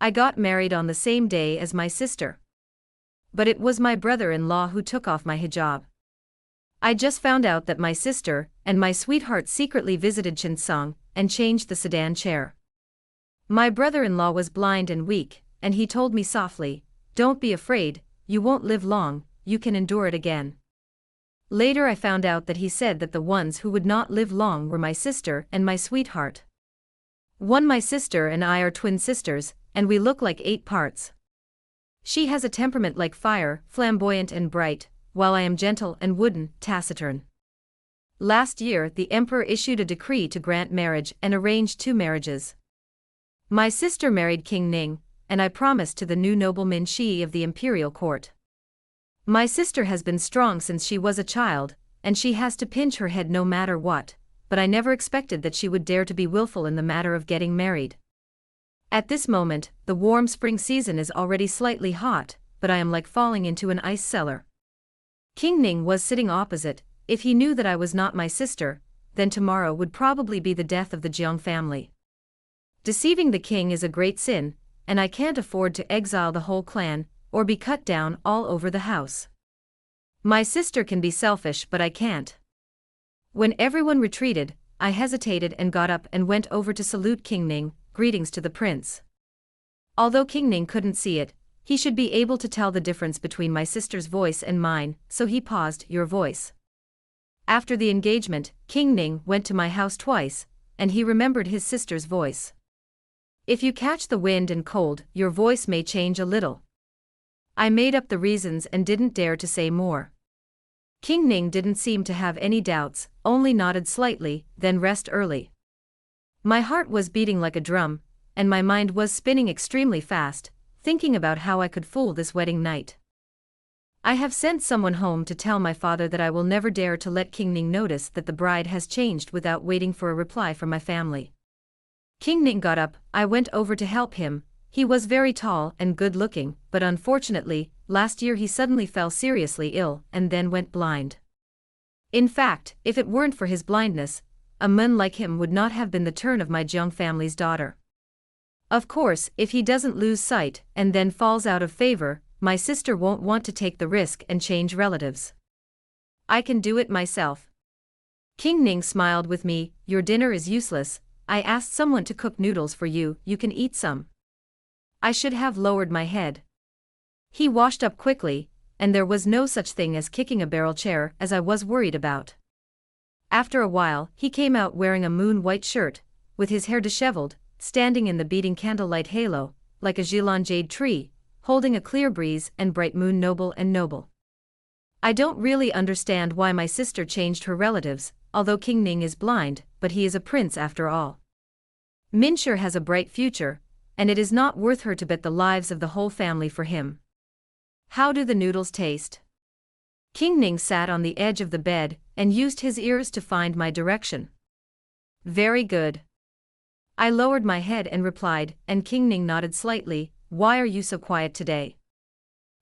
I got married on the same day as my sister. But it was my brother-in-law who took off my hijab. I just found out that my sister and my sweetheart secretly visited Chinsung and changed the sedan chair. My brother-in-law was blind and weak, and he told me softly, "Don't be afraid, you won't live long, you can endure it again." Later I found out that he said that the ones who would not live long were my sister and my sweetheart. My sister and I are twin sisters, and we look like 8 parts. She has a temperament like fire, flamboyant and bright, while I am gentle and wooden, taciturn. Last year the emperor issued a decree to grant marriage and arranged 2 marriages. My sister married King Ning, and I promised to the new nobleman Shi of the imperial court. My sister has been strong since she was a child, and she has to pinch her head no matter what, but I never expected that she would dare to be willful in the matter of getting married. At this moment, the warm spring season is already slightly hot, but I am like falling into an ice cellar. King Ning was sitting opposite. If he knew that I was not my sister, then tomorrow would probably be the death of the Jiang family. Deceiving the king is a great sin, and I can't afford to exile the whole clan, or be cut down all over the house. My sister can be selfish, but I can't. When everyone retreated, I hesitated and got up and went over to salute King Ning, greetings to the prince. Although King Ning couldn't see it, he should be able to tell the difference between my sister's voice and mine, so he paused, "Your voice." After the engagement, King Ning went to my house twice, and he remembered his sister's voice. If you catch the wind and cold, your voice may change a little. I made up the reasons and didn't dare to say more. King Ning didn't seem to have any doubts, only nodded slightly, then rest early. My heart was beating like a drum, and my mind was spinning extremely fast, thinking about how I could fool this wedding night. I have sent someone home to tell my father that I will never dare to let King Ning notice that the bride has changed without waiting for a reply from my family. King Ning got up, I went over to help him. He was very tall and good-looking, but unfortunately, last year he suddenly fell seriously ill and then went blind. In fact, if it weren't for his blindness, a man like him would not have been the turn of my Jiang family's daughter. Of course, if he doesn't lose sight and then falls out of favor, my sister won't want to take the risk and change relatives. I can do it myself. King Ning smiled with me, "Your dinner is useless. I asked someone to cook noodles for you, you can eat some." I should have lowered my head. He washed up quickly, and there was no such thing as kicking a barrel chair as I was worried about. After a while, he came out wearing a moon-white shirt, with his hair disheveled, standing in the beating candlelight halo, like a Zhilan jade tree, holding a clear breeze and bright moon, noble and noble. I don't really understand why my sister changed her relatives, although King Ning is blind, but he is a prince after all. Minshur has a bright future, and it is not worth her to bet the lives of the whole family for him. How do the noodles taste? King Ning sat on the edge of the bed and used his ears to find my direction. Very good. I lowered my head and replied, and King Ning nodded slightly, "Why are you so quiet today?"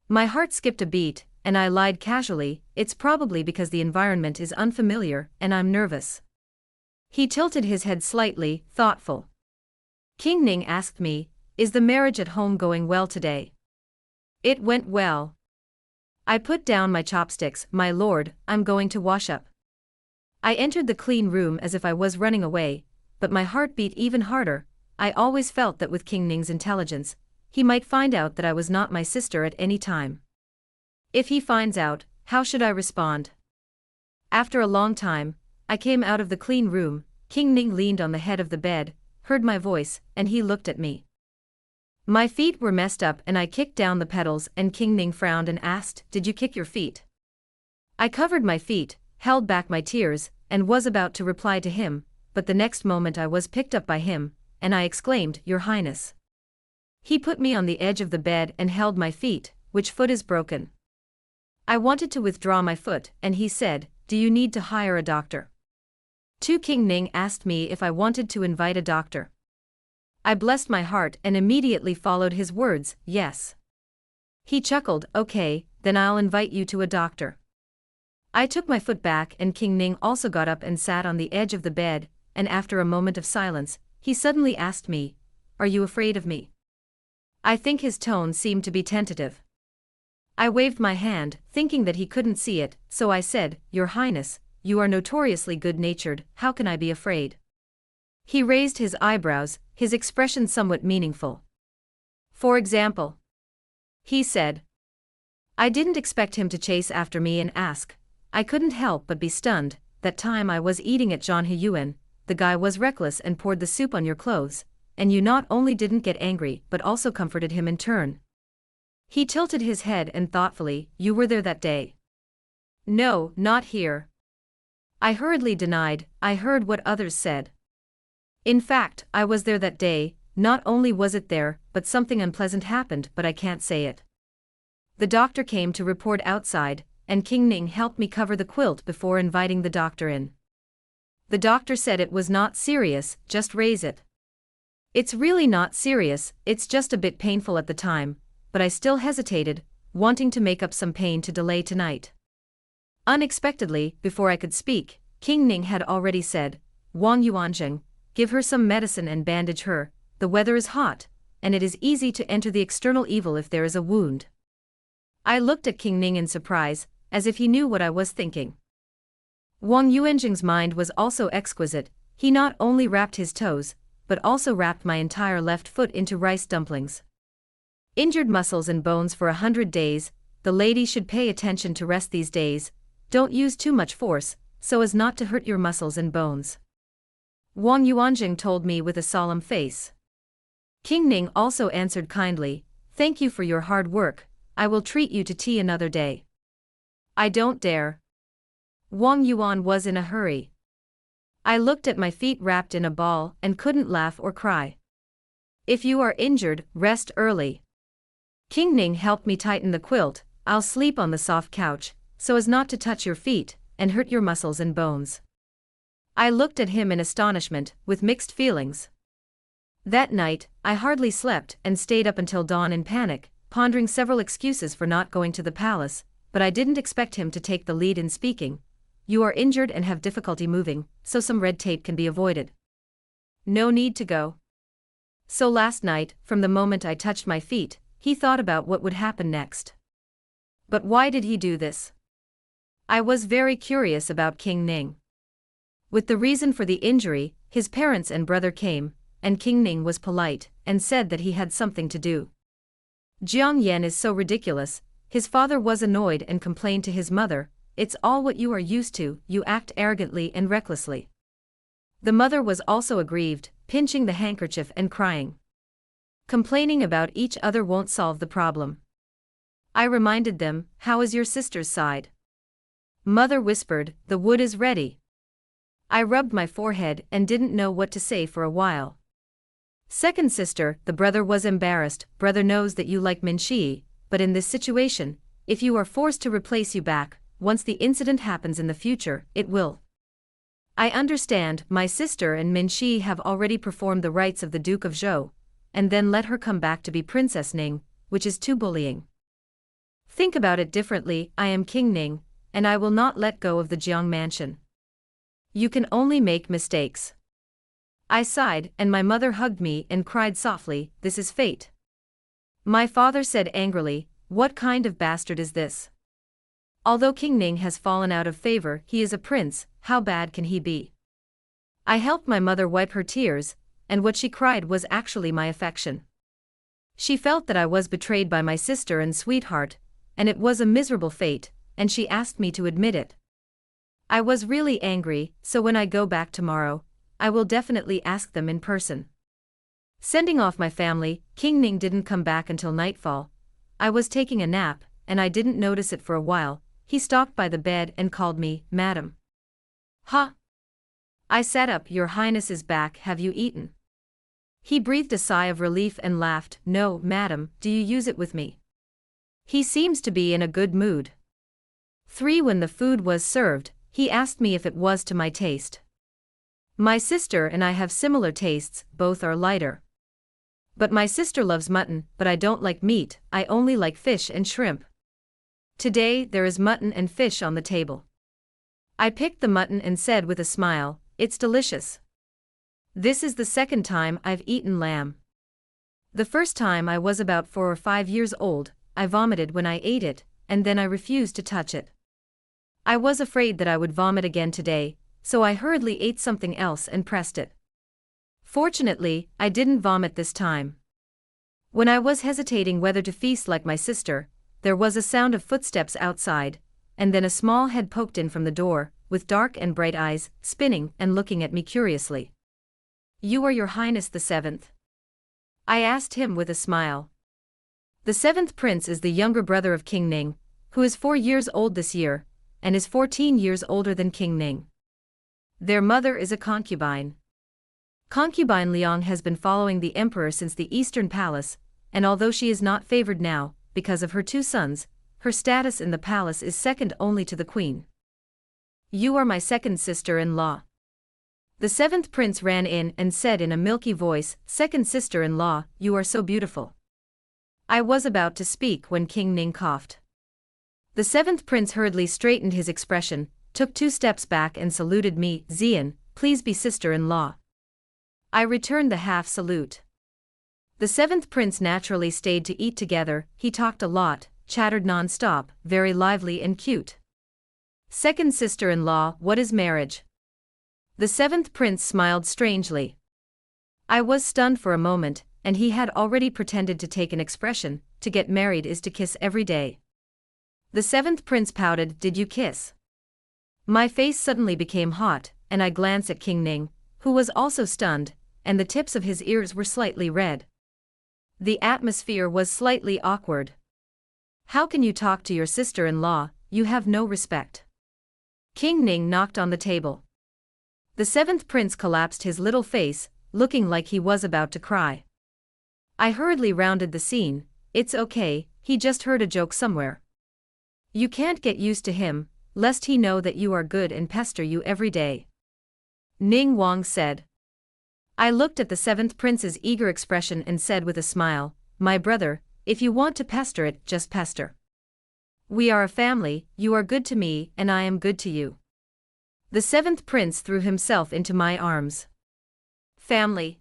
My heart skipped a beat, and I lied casually, "It's probably because the environment is unfamiliar and I'm nervous." He tilted his head slightly, thoughtful. King Ning asked me, "Is the marriage at home going well today?" It went well. I put down my chopsticks, "My lord, I'm going to wash up." I entered the clean room as if I was running away, but my heart beat even harder. I always felt that with King Ning's intelligence, he might find out that I was not my sister at any time. If he finds out, how should I respond? After a long time, I came out of the clean room. King Ning leaned on the head of the bed, heard my voice, and he looked at me. My feet were messed up and I kicked down the pedals, and King Ning frowned and asked, "Did you kick your feet?" I covered my feet, held back my tears, and was about to reply to him, but the next moment I was picked up by him, and I exclaimed, "Your Highness." He put me on the edge of the bed and held my feet. "Which foot is broken?" I wanted to withdraw my foot, and he said, "Do you need to hire a doctor?" King Ning asked me if I wanted to invite a doctor. I blessed my heart and immediately followed his words, "Yes." He chuckled, "Okay, then I'll invite you to a doctor." I took my foot back and King Ning also got up and sat on the edge of the bed, and after a moment of silence, he suddenly asked me, "Are you afraid of me?" I think his tone seemed to be tentative. I waved my hand, thinking that he couldn't see it, so I said, "Your Highness, you are notoriously good-natured, how can I be afraid?" He raised his eyebrows, his expression somewhat meaningful. "For example?" he said. I didn't expect him to chase after me and ask. I couldn't help but be stunned. That time I was eating at John Huyuan, the guy was reckless and poured the soup on your clothes, and you not only didn't get angry but also comforted him in turn. He tilted his head and thoughtfully, "You were there that day?" "No, not here." I hurriedly denied. I heard what others said. "In fact, I was there that day. Not only was it there, but something unpleasant happened, but I can't say it." The doctor came to report outside, and King Ning helped me cover the quilt before inviting the doctor in. The doctor said it was not serious, just raise it. "It's really not serious, it's just a bit painful at the time," but I still hesitated, wanting to make up some pain to delay tonight. Unexpectedly, before I could speak, King Ning had already said, "Wang Yuanzheng, give her some medicine and bandage her, the weather is hot, and it is easy to enter the external evil if there is a wound." I looked at King Ning in surprise, as if he knew what I was thinking. Wang Yuanzheng's mind was also exquisite. He not only wrapped his toes, but also wrapped my entire left foot into rice dumplings. Injured muscles and bones for 100 days, the lady should pay attention to rest these days, don't use too much force, so as not to hurt your muscles and bones. Wang Yuanzheng told me with a solemn face. King Ning also answered kindly, "Thank you for your hard work, I will treat you to tea another day." "I don't dare." Wang Yuan was in a hurry. I looked at my feet wrapped in a ball and couldn't laugh or cry. "If you are injured, rest early." King Ning helped me tighten the quilt. "I'll sleep on the soft couch, so as not to touch your feet and hurt your muscles and bones." I looked at him in astonishment, with mixed feelings. That night, I hardly slept and stayed up until dawn in panic, pondering several excuses for not going to the palace, but I didn't expect him to take the lead in speaking. "You are injured and have difficulty moving, so some red tape can be avoided. No need to go." So last night, from the moment I touched my feet, he thought about what would happen next. But why did he do this? I was very curious about King Ning. With the reason for the injury, his parents and brother came, and King Ning was polite, and said that he had something to do. Jiang Yan is so ridiculous. His father was annoyed and complained to his mother, "It's all what you are used to, you act arrogantly and recklessly." The mother was also aggrieved, pinching the handkerchief and crying. Complaining about each other won't solve the problem. I reminded them, "How is your sister's side?" Mother whispered, "The wood is ready." I rubbed my forehead and didn't know what to say for a while. Second sister, the brother was embarrassed. "Brother knows that you like Minshi, but in this situation, if you are forced to replace you back, once the incident happens in the future, it will." I understand, my sister and Minshi have already performed the rites of the Duke of Zhou, and then let her come back to be Princess Ning, which is too bullying. Think about it differently, I am King Ning, and I will not let go of the Jiang mansion. You can only make mistakes. I sighed, and my mother hugged me and cried softly, "This is fate." My father said angrily, "What kind of bastard is this? Although King Ning has fallen out of favor, he is a prince, how bad can he be?" I helped my mother wipe her tears, and what she cried was actually my affection. She felt that I was betrayed by my sister and sweetheart, and it was a miserable fate, and she asked me to admit it. I was really angry, so when I go back tomorrow, I will definitely ask them in person. Sending off my family, King Ning didn't come back until nightfall. I was taking a nap, and I didn't notice it for a while. He stopped by the bed and called me, "Madam." "Huh?" I sat up. "Your Highness is back, have you eaten?" He breathed a sigh of relief and laughed, "No, madam, do you use it with me?" He seems to be in a good mood. 3. When the food was served, he asked me if it was to my taste. My sister and I have similar tastes, both are lighter. But my sister loves mutton, but I don't like meat, I only like fish and shrimp. Today there is mutton and fish on the table. I picked the mutton and said with a smile, "It's delicious. This is the second time I've eaten lamb." The first time I was about 4 or 5 years old, I vomited when I ate it, and then I refused to touch it. I was afraid that I would vomit again today, so I hurriedly ate something else and pressed it. Fortunately, I didn't vomit this time. When I was hesitating whether to feast like my sister, there was a sound of footsteps outside, and then a small head poked in from the door, with dark and bright eyes, spinning and looking at me curiously. "You are Your Highness the Seventh?" I asked him with a smile. The seventh prince is the younger brother of King Ning, who is 4 years old this year, and is 14 years older than King Ning. Their mother is a concubine. Concubine Liang has been following the emperor since the Eastern Palace, and although she is not favored now, because of her 2 sons, her status in the palace is second only to the queen. "You are my second sister-in-law." The seventh prince ran in and said in a milky voice, "Second sister-in-law, you are so beautiful." I was about to speak when King Ning coughed. The seventh prince hurriedly straightened his expression, took 2 steps back and saluted me. "Xian, please be sister-in-law." I returned the half salute. The seventh prince naturally stayed to eat together. He talked a lot, chattered non-stop, very lively and cute. "Second sister-in-law, what is marriage?" The seventh prince smiled strangely. I was stunned for a moment, and he had already pretended to take an expression, "To get married is to kiss every day." The seventh prince pouted, "Did you kiss?" My face suddenly became hot, and I glanced at King Ning, who was also stunned, and the tips of his ears were slightly red. The atmosphere was slightly awkward. "How can you talk to your sister-in-law? You have no respect." King Ning knocked on the table. The seventh prince collapsed his little face, looking like he was about to cry. I hurriedly rounded the scene. "It's okay, he just heard a joke somewhere. You can't get used to him, lest he know that you are good and pester you every day," Ning Wang said. I looked at the seventh prince's eager expression and said with a smile, "My brother, if you want to pester it, just pester. We are a family, you are good to me and I am good to you." The seventh prince threw himself into my arms. Family.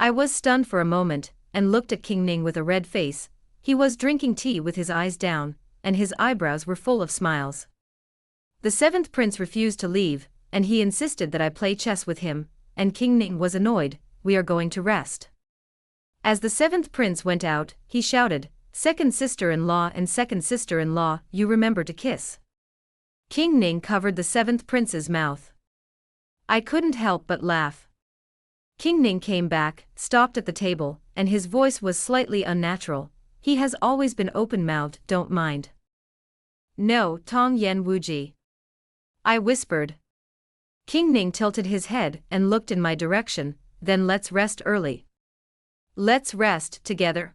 I was stunned for a moment, and looked at King Ning with a red face. He was drinking tea with his eyes down, and his eyebrows were full of smiles. The seventh prince refused to leave, and he insisted that I play chess with him, and King Ning was annoyed. "We are going to rest." As the seventh prince went out, he shouted, "Second sister-in-law and second sister-in-law, you remember to kiss." King Ning covered the seventh prince's mouth. I couldn't help but laugh. King Ning came back, stopped at the table, and his voice was slightly unnatural. "He has always been open-mouthed, don't mind." "No, Tong Yen Wuji," I whispered. King Ning tilted his head and looked in my direction. "Then let's rest early." "Let's rest together."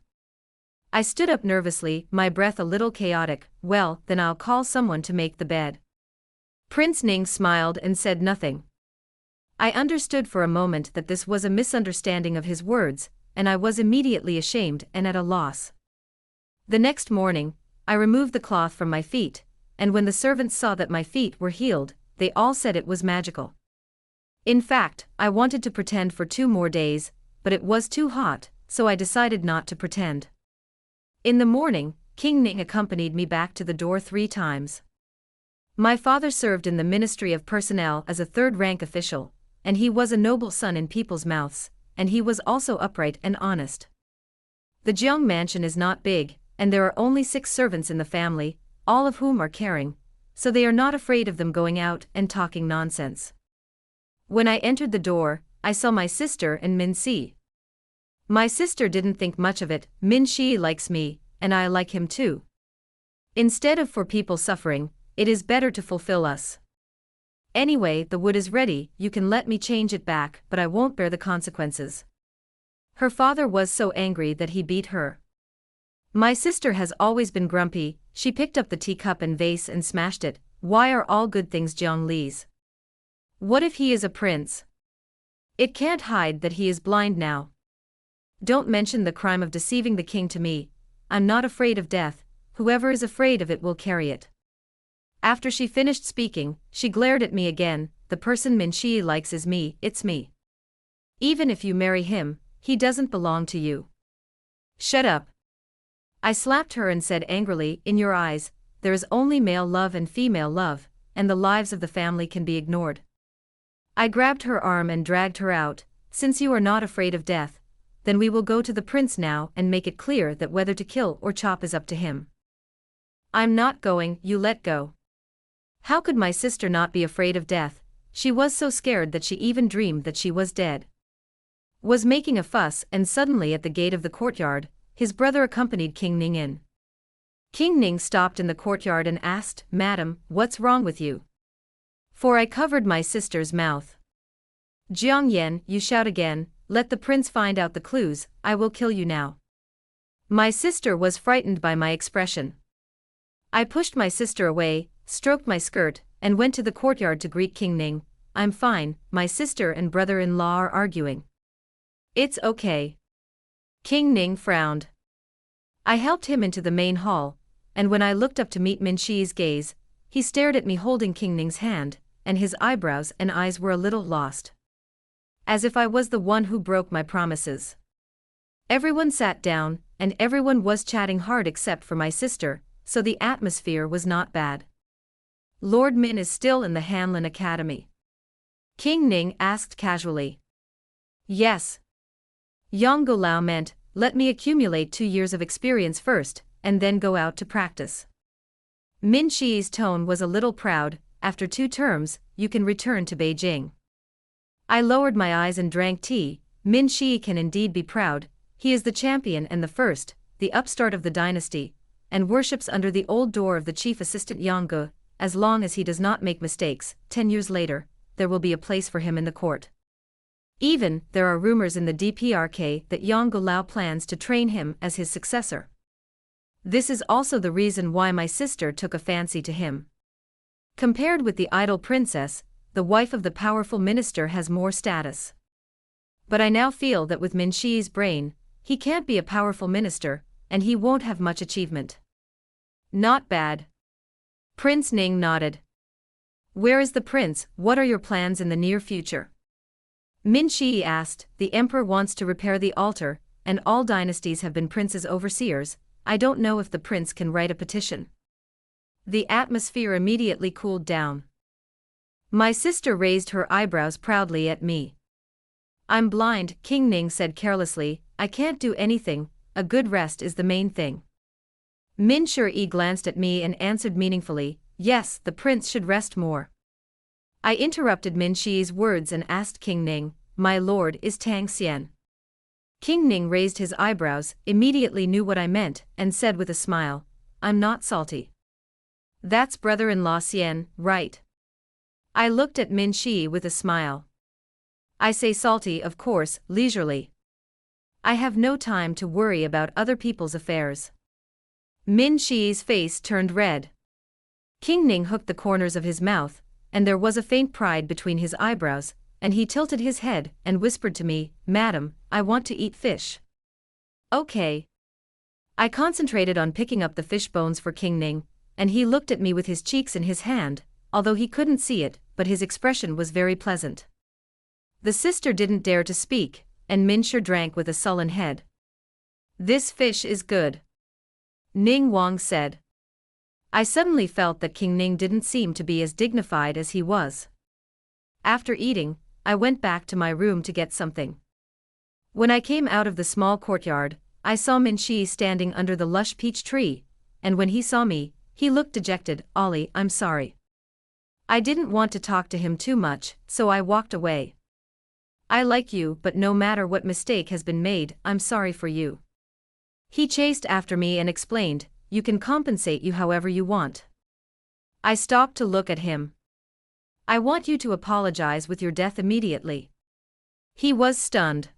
I stood up nervously, my breath a little chaotic. "Well, then I'll call someone to make the bed." Prince Ning smiled and said nothing. I understood for a moment that this was a misunderstanding of his words, and I was immediately ashamed and at a loss. The next morning, I removed the cloth from my feet, and when the servants saw that my feet were healed, they all said it was magical. In fact, I wanted to pretend for 2 more days, but it was too hot, so I decided not to pretend. In the morning, King Ning accompanied me back to the door 3 times. My father served in the Ministry of Personnel as a 3rd-rank official, and he was a noble son in people's mouths, and he was also upright and honest. The Jiang mansion is not big, and there are only 6 servants in the family, all of whom are caring, so they are not afraid of them going out and talking nonsense. When I entered the door, I saw my sister and Min Si. My sister didn't think much of it. "Min Si likes me, and I like him too. Instead of for people suffering, it is better to fulfill us. Anyway, the wood is ready, you can let me change it back, but I won't bear the consequences." Her father was so angry that he beat her. My sister has always been grumpy. She picked up the teacup and vase and smashed it. "Why are all good things Jiang Li's? What if he is a prince? It can't hide that he is blind now. Don't mention the crime of deceiving the king to me. I'm not afraid of death, whoever is afraid of it will carry it." After she finished speaking, she glared at me again. "The person Min Si likes is me, it's me. Even if you marry him, he doesn't belong to you." Shut up. I slapped her and said angrily, in your eyes, there is only male love and female love, and the lives of the family can be ignored. I grabbed her arm and dragged her out. Since you are not afraid of death, then we will go to the prince now and make it clear that whether to kill or chop is up to him. I'm not going, you let go. How could my sister not be afraid of death? She was so scared that she even dreamed that she was dead. Was making a fuss, and suddenly at the gate of the courtyard, his brother accompanied King Ning in. King Ning stopped in the courtyard and asked, Madam, what's wrong with you? For I covered my sister's mouth. Jiang Yan, you shout again, let the prince find out the clues, I will kill you now. My sister was frightened by my expression. I pushed my sister away, stroked my skirt, and went to the courtyard to greet King Ning. I'm fine, my sister and brother-in-law are arguing. It's okay. King Ning frowned. I helped him into the main hall, and when I looked up to meet Min Shi's gaze, he stared at me holding King Ning's hand, and his eyebrows and eyes were a little lost. As if I was the one who broke my promises. Everyone sat down, and everyone was chatting hard except for my sister, so the atmosphere was not bad. Lord Min is still in the Hanlin Academy? King Ning asked casually. Yes. Yang Golao meant, let me accumulate 2 years of experience first, and then go out to practice. Min Shi's tone was a little proud, after 2 terms, you can return to Beijing. I lowered my eyes and drank tea. Min Shi can indeed be proud, he is the champion and the first, the upstart of the dynasty, and worships under the old door of the chief assistant Yang Gu. As long as he does not make mistakes, 10 years later, there will be a place for him in the court. Even, there are rumors in the DPRK that Yang Golao plans to train him as his successor. This is also the reason why my sister took a fancy to him. Compared with the idle princess, the wife of the powerful minister has more status. But I now feel that with Min Shi's brain, he can't be a powerful minister, and he won't have much achievement. Not bad. Prince Ning nodded. Where is the prince? What are your plans in the near future? Min Shi asked. The emperor wants to repair the altar, and all dynasties have been princes overseers. I don't know if the prince can write a petition. The atmosphere immediately cooled down. My sister raised her eyebrows proudly at me. I'm blind, King Ning said carelessly, I can't do anything, a good rest is the main thing. Min Shi glanced at me and answered meaningfully, yes, the prince should rest more. I interrupted Min Shi's words and asked King Ning, my lord is Tang Xian. King Ning raised his eyebrows, immediately knew what I meant, and said with a smile, I'm not salty. That's brother-in-law Xian, right? I looked at Min Shi with a smile. I say salty, of course, leisurely. I have no time to worry about other people's affairs. Min Shi's face turned red. King Ning hooked the corners of his mouth, and there was a faint pride between his eyebrows, and he tilted his head and whispered to me, Madam, I want to eat fish. Okay. I concentrated on picking up the fish bones for King Ning, and he looked at me with his cheeks in his hand, although he couldn't see it, but his expression was very pleasant. The sister didn't dare to speak, and Min Shi drank with a sullen head. This fish is good. Ning Wang said. I suddenly felt that King Ning didn't seem to be as dignified as he was. After eating, I went back to my room to get something. When I came out of the small courtyard, I saw Min Shi standing under the lush peach tree, and when he saw me, he looked dejected. Ollie, I'm sorry. I didn't want to talk to him too much, so I walked away. I like you, but no matter what mistake has been made, I'm sorry for you. He chased after me and explained, you can compensate you however you want. I stopped to look at him. I want you to apologize with your death immediately. He was stunned.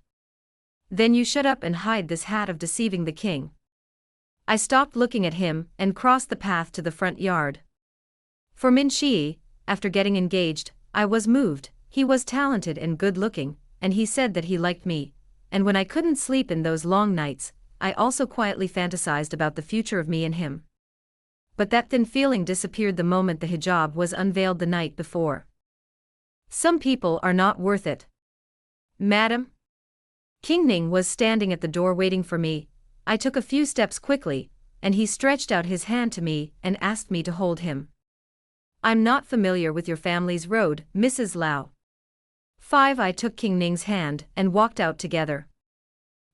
Then you shut up and hide this hat of deceiving the king. I stopped looking at him and crossed the path to the front yard. For Min Shi, after getting engaged, I was moved. He was talented and good-looking, and he said that he liked me, and when I couldn't sleep in those long nights, I also quietly fantasized about the future of me and him. But that thin feeling disappeared the moment the hijab was unveiled the night before. Some people are not worth it. Madam? King Ning was standing at the door waiting for me, I took a few steps quickly, and he stretched out his hand to me and asked me to hold him. I'm not familiar with your family's road, Mrs. Lau. 5. I took King Ning's hand and walked out together.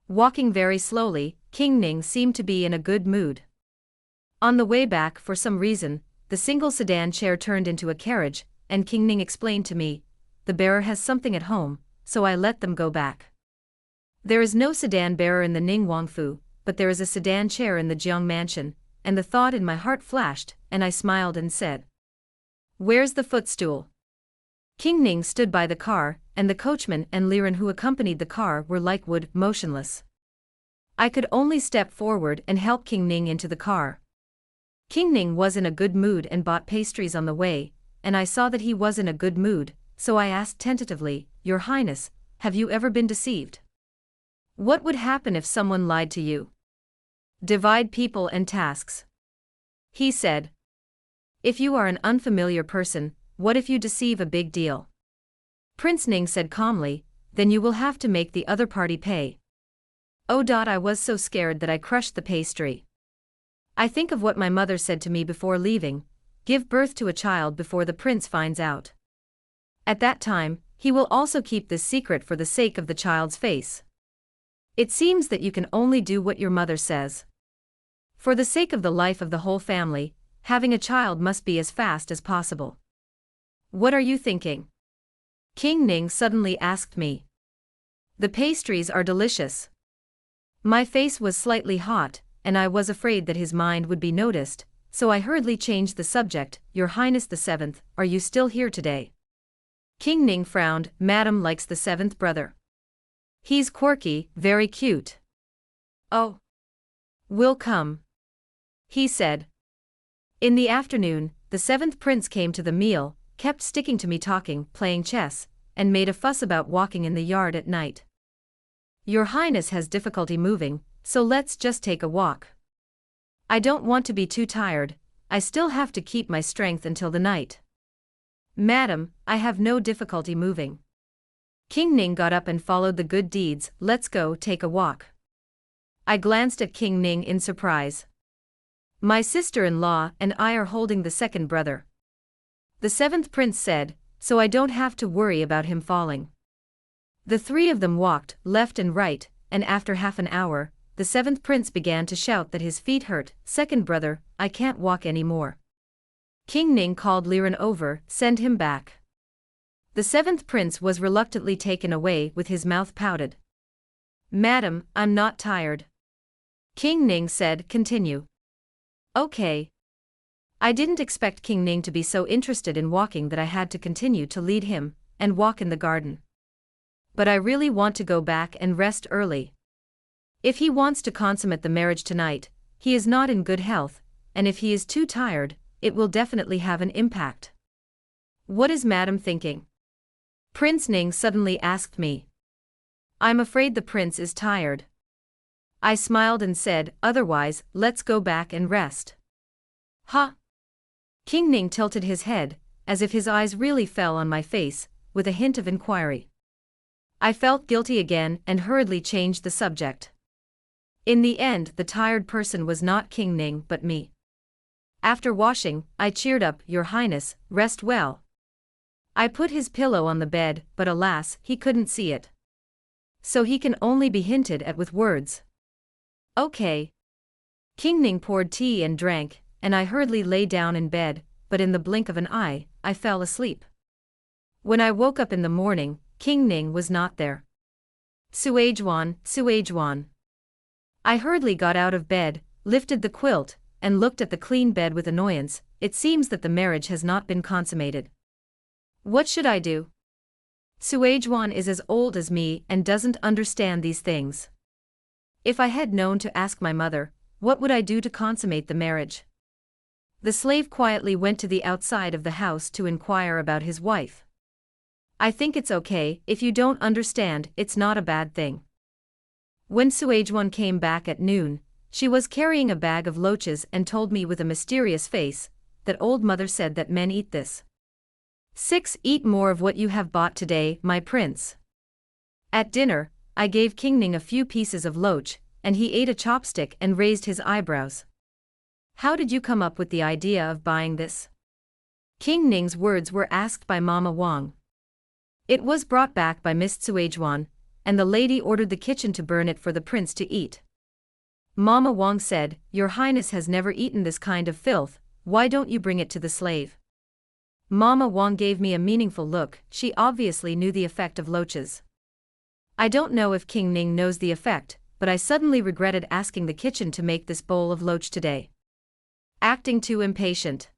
Walking very slowly, King Ning seemed to be in a good mood. On the way back, for some reason, the single sedan chair turned into a carriage, and King Ning explained to me, the bearer has something at home, so I let them go back. There is no sedan bearer in the Ning Wangfu, but there is a sedan chair in the Jiang mansion, and the thought in my heart flashed, and I smiled and said, "Where's the footstool?" King Ning stood by the car, and the coachman and Liren who accompanied the car were like wood, motionless. I could only step forward and help King Ning into the car. King Ning was in a good mood and bought pastries on the way, and I saw that he was in a good mood, so I asked tentatively, "Your Highness, have you ever been deceived? What would happen if someone lied to you?" "Divide people and tasks," he said. "If you are an unfamiliar person, what if you deceive a big deal?" Prince Ning said calmly, "Then you will have to make the other party pay." Oh. I was so scared that I crushed the pastry. I think of what my mother said to me before leaving, "Give birth to a child before the prince finds out. At that time, he will also keep this secret for the sake of the child's face." It seems that you can only do what your mother says. For the sake of the life of the whole family, having a child must be as fast as possible. What are you thinking? King Ning suddenly asked me. The pastries are delicious. My face was slightly hot, and I was afraid that his mind would be noticed, so I hurriedly changed the subject. "Your Highness the Seventh, are you still here today?" King Ning frowned. "Madam likes the seventh brother. He's quirky, very cute." "Oh. Will come," he said. In the afternoon, the seventh prince came to the meal, kept sticking to me talking, playing chess, and made a fuss about walking in the yard at night. "Your Highness has difficulty moving, so let's just take a walk. I don't want to be too tired, I still have to keep my strength until the night." "Madam, I have no difficulty moving." King Ning got up and followed the good deeds. "Let's go take a walk." I glanced at King Ning in surprise. "My sister-in-law and I are holding the second brother," the seventh prince said, "so I don't have to worry about him falling." The three of them walked left and right, and after half an hour, the seventh prince began to shout that his feet hurt. "Second brother, I can't walk anymore." King Ning called Liren over, "Send him back." The seventh prince was reluctantly taken away with his mouth pouted. "Madam, I'm not tired." King Ning said, "Continue." "Okay." I didn't expect King Ning to be so interested in walking that I had to continue to lead him and walk in the garden. But I really want to go back and rest early. If he wants to consummate the marriage tonight, he is not in good health, and if he is too tired, it will definitely have an impact. What is Madam thinking? Prince Ning suddenly asked me. I'm afraid the prince is tired. I smiled and said, otherwise, let's go back and rest. Huh? King Ning tilted his head, as if his eyes really fell on my face, with a hint of inquiry. I felt guilty again and hurriedly changed the subject. In the end, the tired person was not King Ning but me. After washing, I cheered up, Your Highness, rest well. I put his pillow on the bed, but alas, he couldn't see it. So he can only be hinted at with words. Okay. King Ning poured tea and drank, and I hurriedly lay down in bed, but in the blink of an eye, I fell asleep. When I woke up in the morning, King Ning was not there. Suajuan, Suajuan. I hurriedly got out of bed, lifted the quilt, and looked at the clean bed with annoyance. It seems that the marriage has not been consummated. What should I do? Suajuan is as old as me and doesn't understand these things. If I had known to ask my mother, what would I do to consummate the marriage? The slave quietly went to the outside of the house to inquire about his wife. I think it's okay, if you don't understand, it's not a bad thing. When Suajuan came back at noon, she was carrying a bag of loaches and told me with a mysterious face, that old mother said that men eat this. 6. Eat more of what you have bought today, my prince. At dinner, I gave King Ning a few pieces of loach, and he ate a chopstick and raised his eyebrows. How did you come up with the idea of buying this? King Ning's words were asked by Mama Wang. It was brought back by Miss Tsuejuan, and the lady ordered the kitchen to burn it for the prince to eat. Mama Wang said, Your Highness has never eaten this kind of filth, why don't you bring it to the slave? Mama Wang gave me a meaningful look, she obviously knew the effect of loaches. I don't know if King Ning knows the effect, but I suddenly regretted asking the kitchen to make this bowl of loach today. Acting too impatient.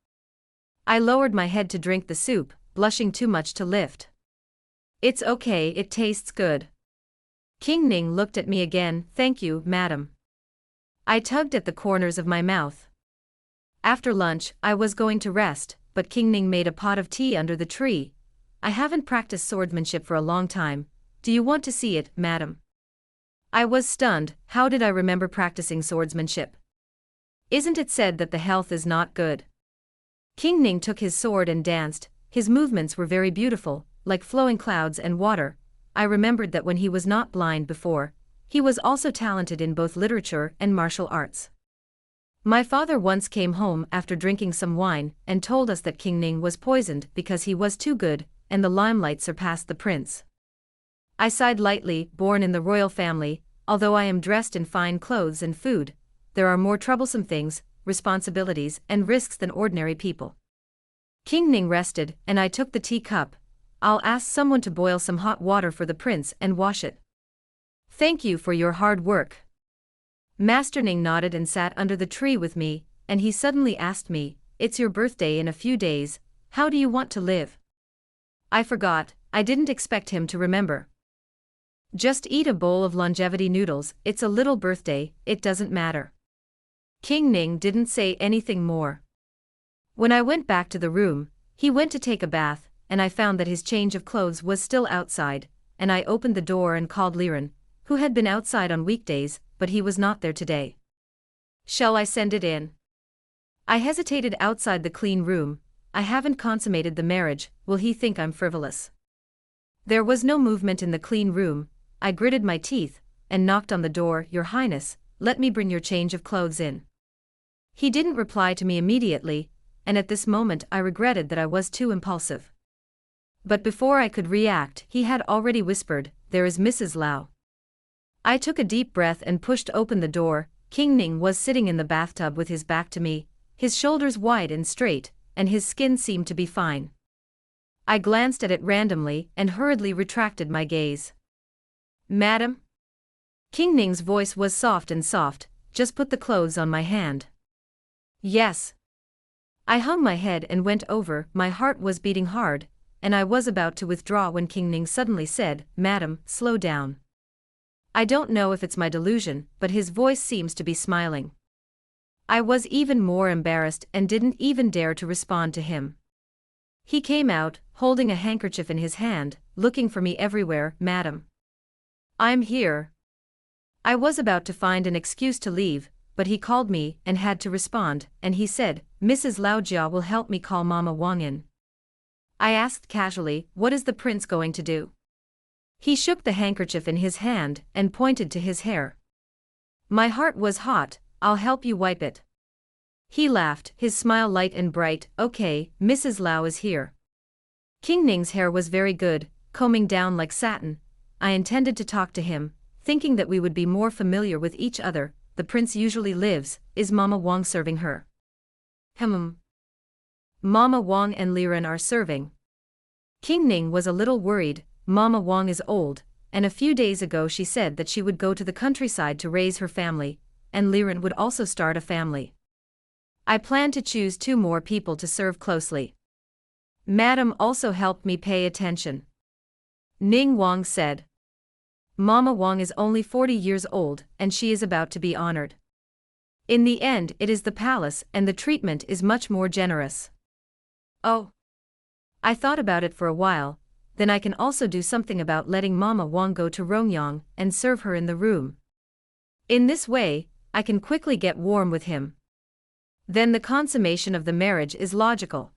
I lowered my head to drink the soup, blushing too much to lift. It's okay, it tastes good. King Ning looked at me again, thank you, madam. I tugged at the corners of my mouth. After lunch, I was going to rest, but King Ning made a pot of tea under the tree. I haven't practiced swordsmanship for a long time. Do you want to see it, madam? I was stunned, how did I remember practicing swordsmanship? Isn't it said that the health is not good? King Ning took his sword and danced, his movements were very beautiful, like flowing clouds and water. I remembered that when he was not blind before, he was also talented in both literature and martial arts. My father once came home after drinking some wine and told us that King Ning was poisoned because he was too good, and the limelight surpassed the prince. I sighed lightly, born in the royal family, although I am dressed in fine clothes and food, there are more troublesome things, responsibilities and risks than ordinary people. King Ning rested, and I took the teacup. I'll ask someone to boil some hot water for the prince and wash it. Thank you for your hard work. Master Ning nodded and sat under the tree with me, and he suddenly asked me, It's your birthday in a few days, how do you want to live? I forgot, I didn't expect him to remember. Just eat a bowl of longevity noodles, it's a little birthday, it doesn't matter. King Ning didn't say anything more. When I went back to the room, he went to take a bath, and I found that his change of clothes was still outside, and I opened the door and called Liren, who had been outside on weekdays, but he was not there today. Shall I send it in? I hesitated outside the clean room, I haven't consummated the marriage, will he think I'm frivolous? There was no movement in the clean room, I gritted my teeth, and knocked on the door, Your Highness, let me bring your change of clothes in. He didn't reply to me immediately, and at this moment I regretted that I was too impulsive. But before I could react, he had already whispered, There is Mrs. Lau. I took a deep breath and pushed open the door. King Ning was sitting in the bathtub with his back to me, his shoulders wide and straight, and his skin seemed to be fine. I glanced at it randomly and hurriedly retracted my gaze. Madam? King Ning's voice was soft, just put the clothes on my hand. Yes. I hung my head and went over, my heart was beating hard, and I was about to withdraw when King Ning suddenly said, Madam, slow down. I don't know if it's my delusion, but his voice seems to be smiling. I was even more embarrassed and didn't even dare to respond to him. He came out, holding a handkerchief in his hand, looking for me everywhere, Madam. I'm here. I was about to find an excuse to leave, but he called me and had to respond, and he said, Mrs. Laojia will help me call Mama Wang in. I asked casually, what is the prince going to do? He shook the handkerchief in his hand and pointed to his hair. My heart was hot, I'll help you wipe it. He laughed, his smile light and bright, okay, Mrs. Lau is here. King Ning's hair was very good, combing down like satin. I intended to talk to him, thinking that we would be more familiar with each other. The prince usually lives, is Mama Wang serving her? Mama Wang and Liren are serving. King Ning was a little worried. Mama Wang is old, and a few days ago she said that she would go to the countryside to raise her family, and Liren would also start a family. I plan to choose 2 more people to serve closely. Madam also helped me pay attention. Ning Wang said. Mama Wang is only 40 years old, and she is about to be honored. In the end, it is the palace, and the treatment is much more generous. Oh. I thought about it for a while. Then I can also do something about letting Mama Wang go to Rongyang and serve her in the room. In this way, I can quickly get warm with him. Then the consummation of the marriage is logical.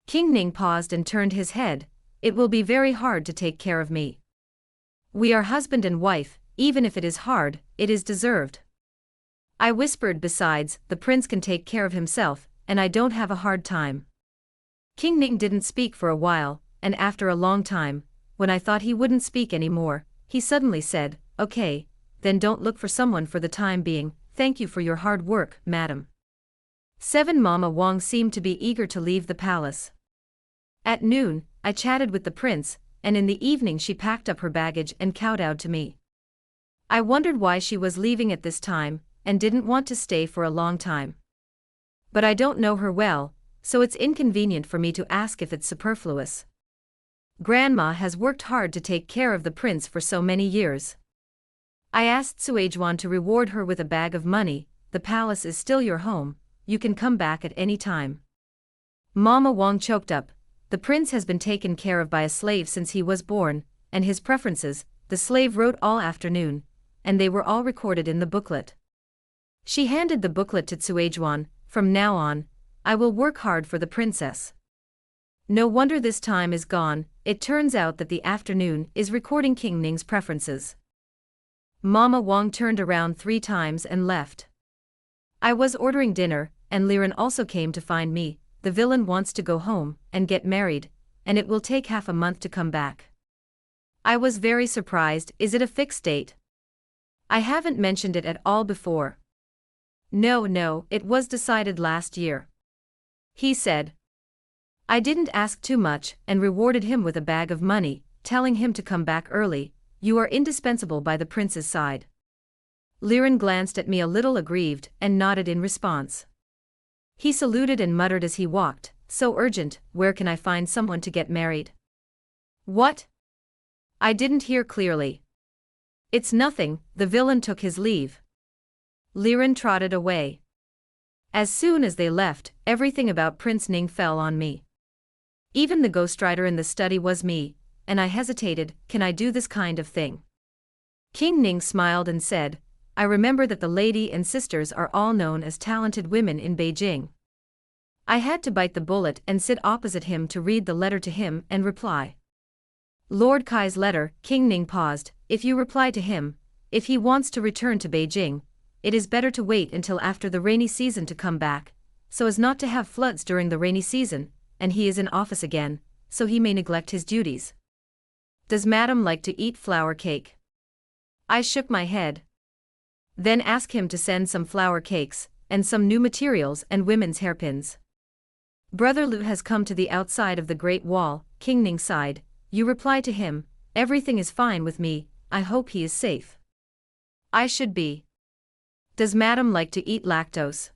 King Ning paused and turned his head, it will be very hard to take care of me. We are husband and wife, even if it is hard, it is deserved. I whispered, besides, the prince can take care of himself, and I don't have a hard time. King Ning didn't speak for a while, and after a long time, when I thought he wouldn't speak anymore, he suddenly said, "Okay, then don't look for someone for the time being, thank you for your hard work, madam." 7 Mama Wang seemed to be eager to leave the palace. At noon, I chatted with the prince, and in the evening she packed up her baggage and kowtowed to me. I wondered why she was leaving at this time, and didn't want to stay for a long time. But I don't know her well, so it's inconvenient for me to ask if it's superfluous. Grandma has worked hard to take care of the prince for so many years. I asked Suejuan to reward her with a bag of money. The palace is still your home, you can come back at any time. Mama Wang choked up. The prince has been taken care of by a slave since he was born, and his preferences, the slave wrote all afternoon, and they were all recorded in the booklet. She handed the booklet to Suejuan. From now on, I will work hard for the princess. No wonder this time is gone. It turns out that the afternoon is recording King Ning's preferences. Mama Wang turned around 3 times and left. I was ordering dinner, and Liren also came to find me. The villain wants to go home and get married, and it will take half a month to come back. I was very surprised. Is it a fixed date? I haven't mentioned it at all before. No, it was decided last year, he said. I didn't ask too much and rewarded him with a bag of money, telling him to come back early. You are indispensable by the prince's side. Liren glanced at me a little aggrieved and nodded in response. He saluted and muttered as he walked, "So urgent, where can I find someone to get married?" What? I didn't hear clearly. It's nothing. The villain took his leave. Liren trotted away. As soon as they left, everything about Prince Ning fell on me. Even the ghostwriter in the study was me, and I hesitated. Can I do this kind of thing? King Ning smiled and said, I remember that the lady and sisters are all known as talented women in Beijing. I had to bite the bullet and sit opposite him to read the letter to him and reply. Lord Kai's letter. King Ning paused. If you reply to him, if he wants to return to Beijing, it is better to wait until after the rainy season to come back, so as not to have floods during the rainy season, and he is in office again, so he may neglect his duties. Does Madam like to eat flour cake? I shook my head. Then ask him to send some flour cakes, and some new materials and women's hairpins. Brother Lu has come to the outside of the Great Wall. King Ning sighed. You reply to him, everything is fine with me, I hope he is safe. I should be. Does Madam like to eat lactose?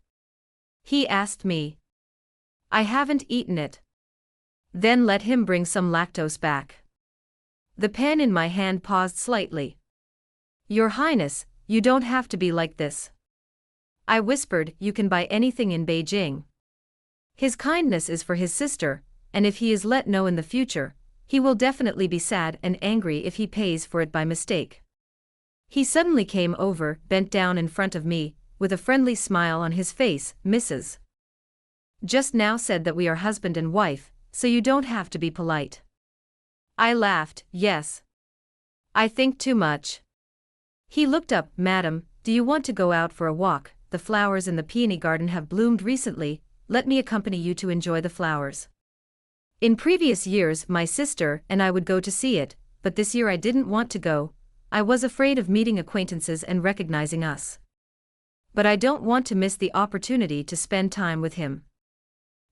He asked me. I haven't eaten it. Then let him bring some lactose back. The pen in my hand paused slightly. Your Highness, you don't have to be like this. I whispered, you can buy anything in Beijing. His kindness is for his sister, and if he is let know in the future, he will definitely be sad and angry if he pays for it by mistake. He suddenly came over, bent down in front of me, with a friendly smile on his face. Mrs. Just now said that we are husband and wife, so you don't have to be polite. I laughed. Yes. I think too much. He looked up. Madam, do you want to go out for a walk? The flowers in the peony garden have bloomed recently, let me accompany you to enjoy the flowers. In previous years my sister and I would go to see it, but this year I didn't want to go. I was afraid of meeting acquaintances and recognizing us. But I don't want to miss the opportunity to spend time with him.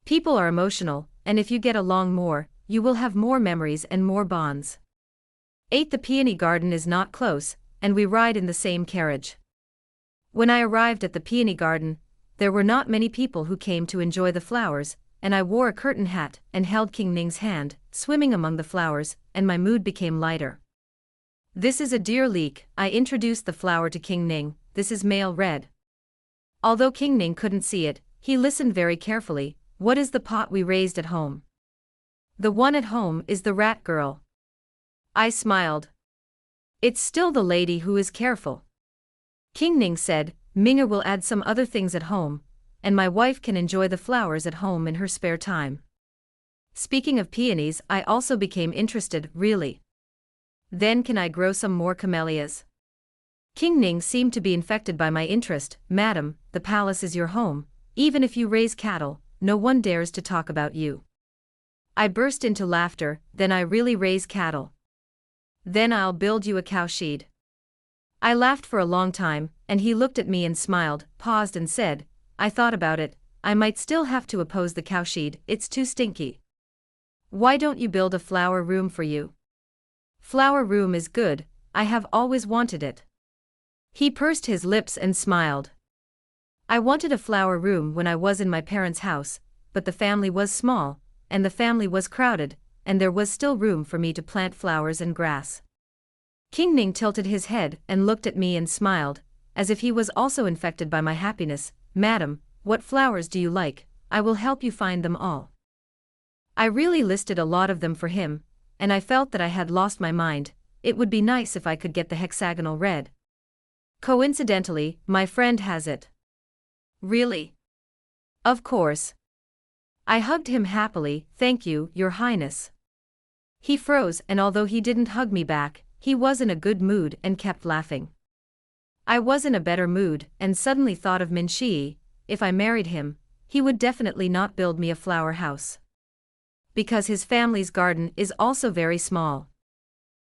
People are emotional, and if you get along more, you will have more memories and more bonds. 8. The peony garden is not close, and we ride in the same carriage. When I arrived at the peony garden, there were not many people who came to enjoy the flowers, and I wore a curtain hat and held King Ning's hand, swimming among the flowers, and my mood became lighter. This is a deer leek. I introduced the flower to King Ning. This is male red. Although King Ning couldn't see it, he listened very carefully. What is the pot we raised at home? The one at home is the rat girl. I smiled. It's still the lady who is careful. King Ning said, Minga will add some other things at home, and my wife can enjoy the flowers at home in her spare time. Speaking of peonies, I also became interested. Really? Then can I grow some more camellias? King Ning seemed to be infected by my interest. Madam, the palace is your home. Even if you raise cattle, no one dares to talk about you. I burst into laughter. Then I really raise cattle. Then I'll build you a cowshed. I laughed for a long time, and he looked at me and smiled, paused and said, I thought about it, I might still have to oppose the cowshed, it's too stinky. Why don't you build a flower room for you? Flower room is good, I have always wanted it. He pursed his lips and smiled. I wanted a flower room when I was in my parents' house, but the family was small, and the family was crowded, and there was still room for me to plant flowers and grass. King Ning tilted his head and looked at me and smiled, as if he was also infected by my happiness. Madam, what flowers do you like? I will help you find them all. I really listed a lot of them for him, and I felt that I had lost my mind. It would be nice if I could get the hexagonal red. Coincidentally, my friend has it. Really? Of course. I hugged him happily. Thank you, Your Highness. He froze, and although he didn't hug me back, he was in a good mood and kept laughing. I was in a better mood and suddenly thought of Min Shi. If I married him, he would definitely not build me a flower house. Because his family's garden is also very small.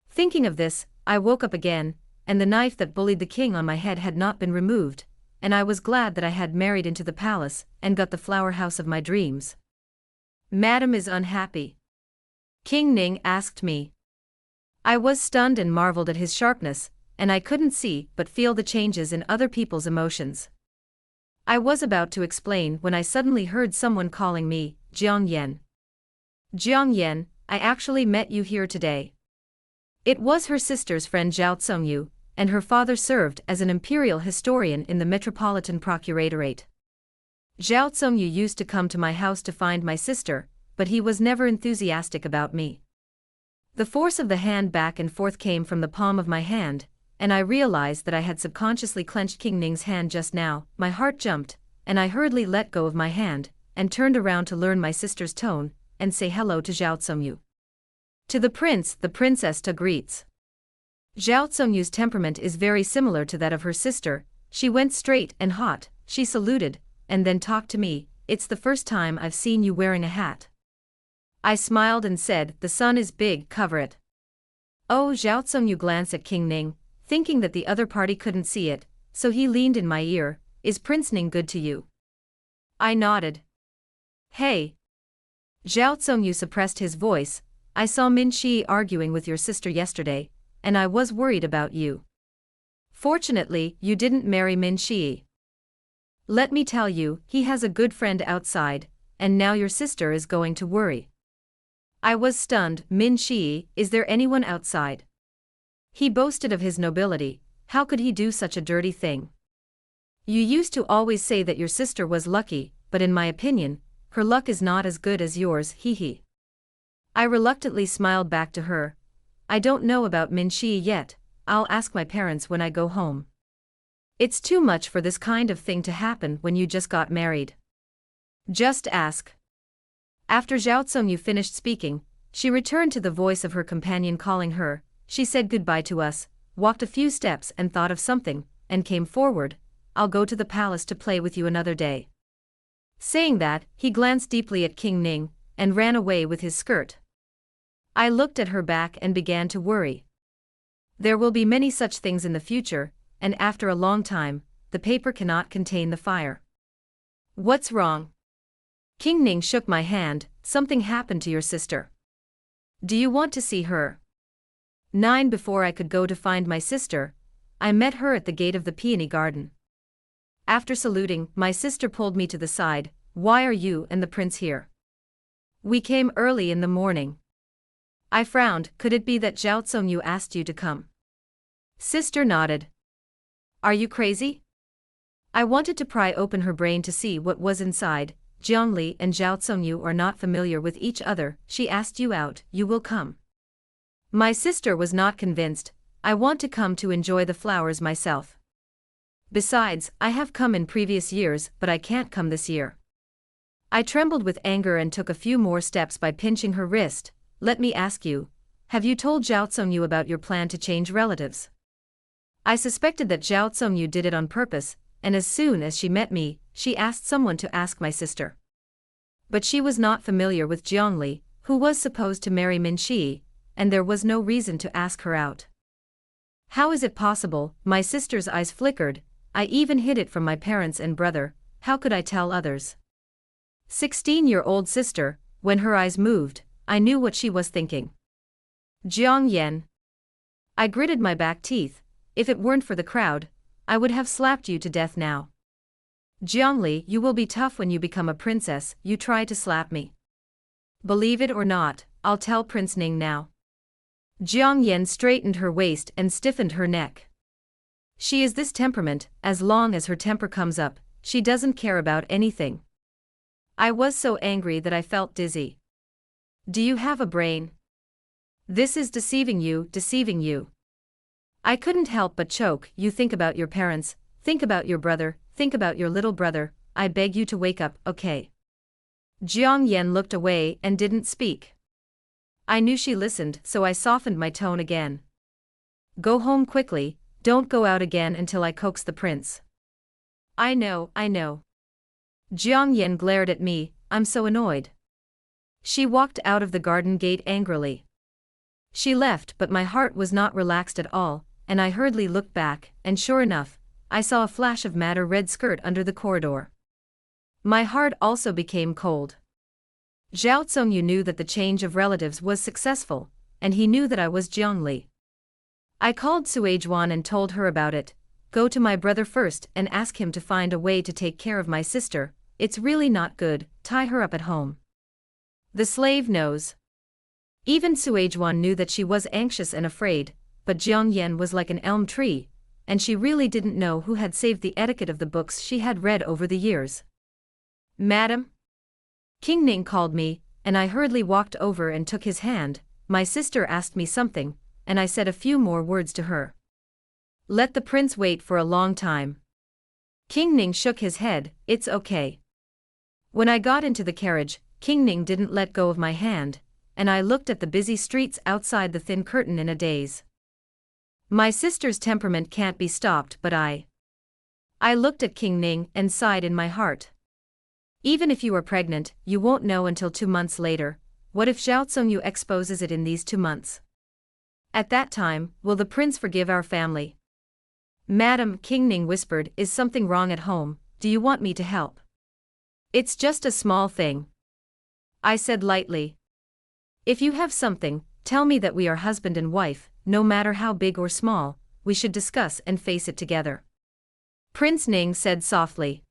Thinking of this, I woke up again, and the knife that bullied the king on my head had not been removed, and I was glad that I had married into the palace and got the flower house of my dreams. Madam is unhappy? King Ning asked me. I was stunned and marveled at his sharpness, and I couldn't see but feel the changes in other people's emotions. I was about to explain when I suddenly heard someone calling me, Jiang Yan. Jiang Yan, I actually met you here today. It was her sister's friend Zhao Tsongyu, and her father served as an imperial historian in the Metropolitan Procuratorate. Zhao Tsongyu used to come to my house to find my sister, but he was never enthusiastic about me. The force of the hand back and forth came from the palm of my hand, and I realized that I had subconsciously clenched King Ning's hand just now. My heart jumped, and I hurriedly let go of my hand, and turned around to learn my sister's tone, and say hello to Zhao Tsongyu. To the prince, the princess to greets. Zhao Tsongyu's temperament is very similar to that of her sister. She went straight and hot, she saluted, and then talked to me. It's the first time I've seen you wearing a hat. I smiled and said, the sun is big, cover it. Oh, Zhao Tsongyu glanced at King Ning, thinking that the other party couldn't see it, so he leaned in my ear, is Prince Ning good to you? I nodded. Hey. Zhao Tsongyu suppressed his voice, I saw Min Shi arguing with your sister yesterday, and I was worried about you. Fortunately, you didn't marry Min Shi. Let me tell you, he has a good friend outside, and now your sister is going to worry. I was stunned. Min Shi, is there anyone outside? He boasted of his nobility, how could he do such a dirty thing? You used to always say that your sister was lucky, but in my opinion, her luck is not as good as yours, hee. I reluctantly smiled back to her. I don't know about Min Shi yet, I'll ask my parents when I go home. It's too much for this kind of thing to happen when you just got married. Just ask. After Zhao Tsongyu finished speaking, she returned to the voice of her companion calling her. She said goodbye to us, walked a few steps and thought of something, and came forward. I'll go to the palace to play with you another day. Saying that, he glanced deeply at King Ning, and ran away with his skirt. I looked at her back and began to worry. There will be many such things in the future, and after a long time, the paper cannot contain the fire. What's wrong? King Ning shook my hand. Something happened to your sister. Do you want to see her? 9 Before I could go to find my sister, I met her at the gate of the peony garden. After saluting, my sister pulled me to the side. Why are you and the prince here? We came early in the morning. I frowned. Could it be that Zhao Tsongyu asked you to come? Sister nodded. Are you crazy? I wanted to pry open her brain to see what was inside. Jiangli and Zhao Tsongyu are not familiar with each other. She asked you out, you will come. My sister was not convinced. I want to come to enjoy the flowers myself. Besides, I have come in previous years, but I can't come this year. I trembled with anger and took a few more steps by pinching her wrist. Let me ask you, have you told Zhao Tsongyu about your plan to change relatives? I suspected that Zhao Tsongyu did it on purpose, and as soon as she met me, she asked someone to ask my sister. But she was not familiar with Jiangli, who was supposed to marry Min Shi, and there was no reason to ask her out. How is it possible? My sister's eyes flickered. I even hid it from my parents and brother. How could I tell others? 16-year-old sister, when her eyes moved, I knew what she was thinking. Jiang Yan. I gritted my back teeth. If it weren't for the crowd, I would have slapped you to death now. Jiangli, you will be tough when you become a princess. You try to slap me. Believe it or not, I'll tell Prince Ning now. Jiang Yan straightened her waist and stiffened her neck. She is this temperament, as long as her temper comes up, she doesn't care about anything. I was so angry that I felt dizzy. Do you have a brain? This is deceiving you, deceiving you. I couldn't help but choke. You think about your parents, think about your brother, think about your little brother. I beg you to wake up, okay? Jiang Yan looked away and didn't speak. I knew she listened, so I softened my tone again. Go home quickly, don't go out again until I coax the prince. I know. Jiang Yan glared at me. I'm so annoyed. She walked out of the garden gate angrily. She left, but my heart was not relaxed at all, and I hurriedly looked back, and sure enough, I saw a flash of madder red skirt under the corridor. My heart also became cold. Zhao Tsongyu knew that the change of relatives was successful, and he knew that I was Jiangli. I called Suizhuan and told her about it. Go to my brother first and ask him to find a way to take care of my sister. It's really not good. Tie her up at home. The slave knows. Even Suizhuan knew that she was anxious and afraid, but Jiang Yan was like an elm tree, and she really didn't know who had saved the etiquette of the books she had read over the years. Madam? King Ning called me, and I hurriedly walked over and took his hand. My sister asked me something, and I said a few more words to her. Let the prince wait for a long time. King Ning shook his head. It's okay. When I got into the carriage, King Ning didn't let go of my hand, and I looked at the busy streets outside the thin curtain in a daze. My sister's temperament can't be stopped, but I looked at King Ning and sighed in my heart. Even if you are pregnant, you won't know until 2 months later. What if Zhao Tsongyu exposes it in these 2 months? At that time, will the prince forgive our family? Madam, King Ning whispered, is something wrong at home? Do you want me to help? It's just a small thing. I said lightly. If you have something, tell me that we are husband and wife, no matter how big or small, we should discuss and face it together. Prince Ning said softly.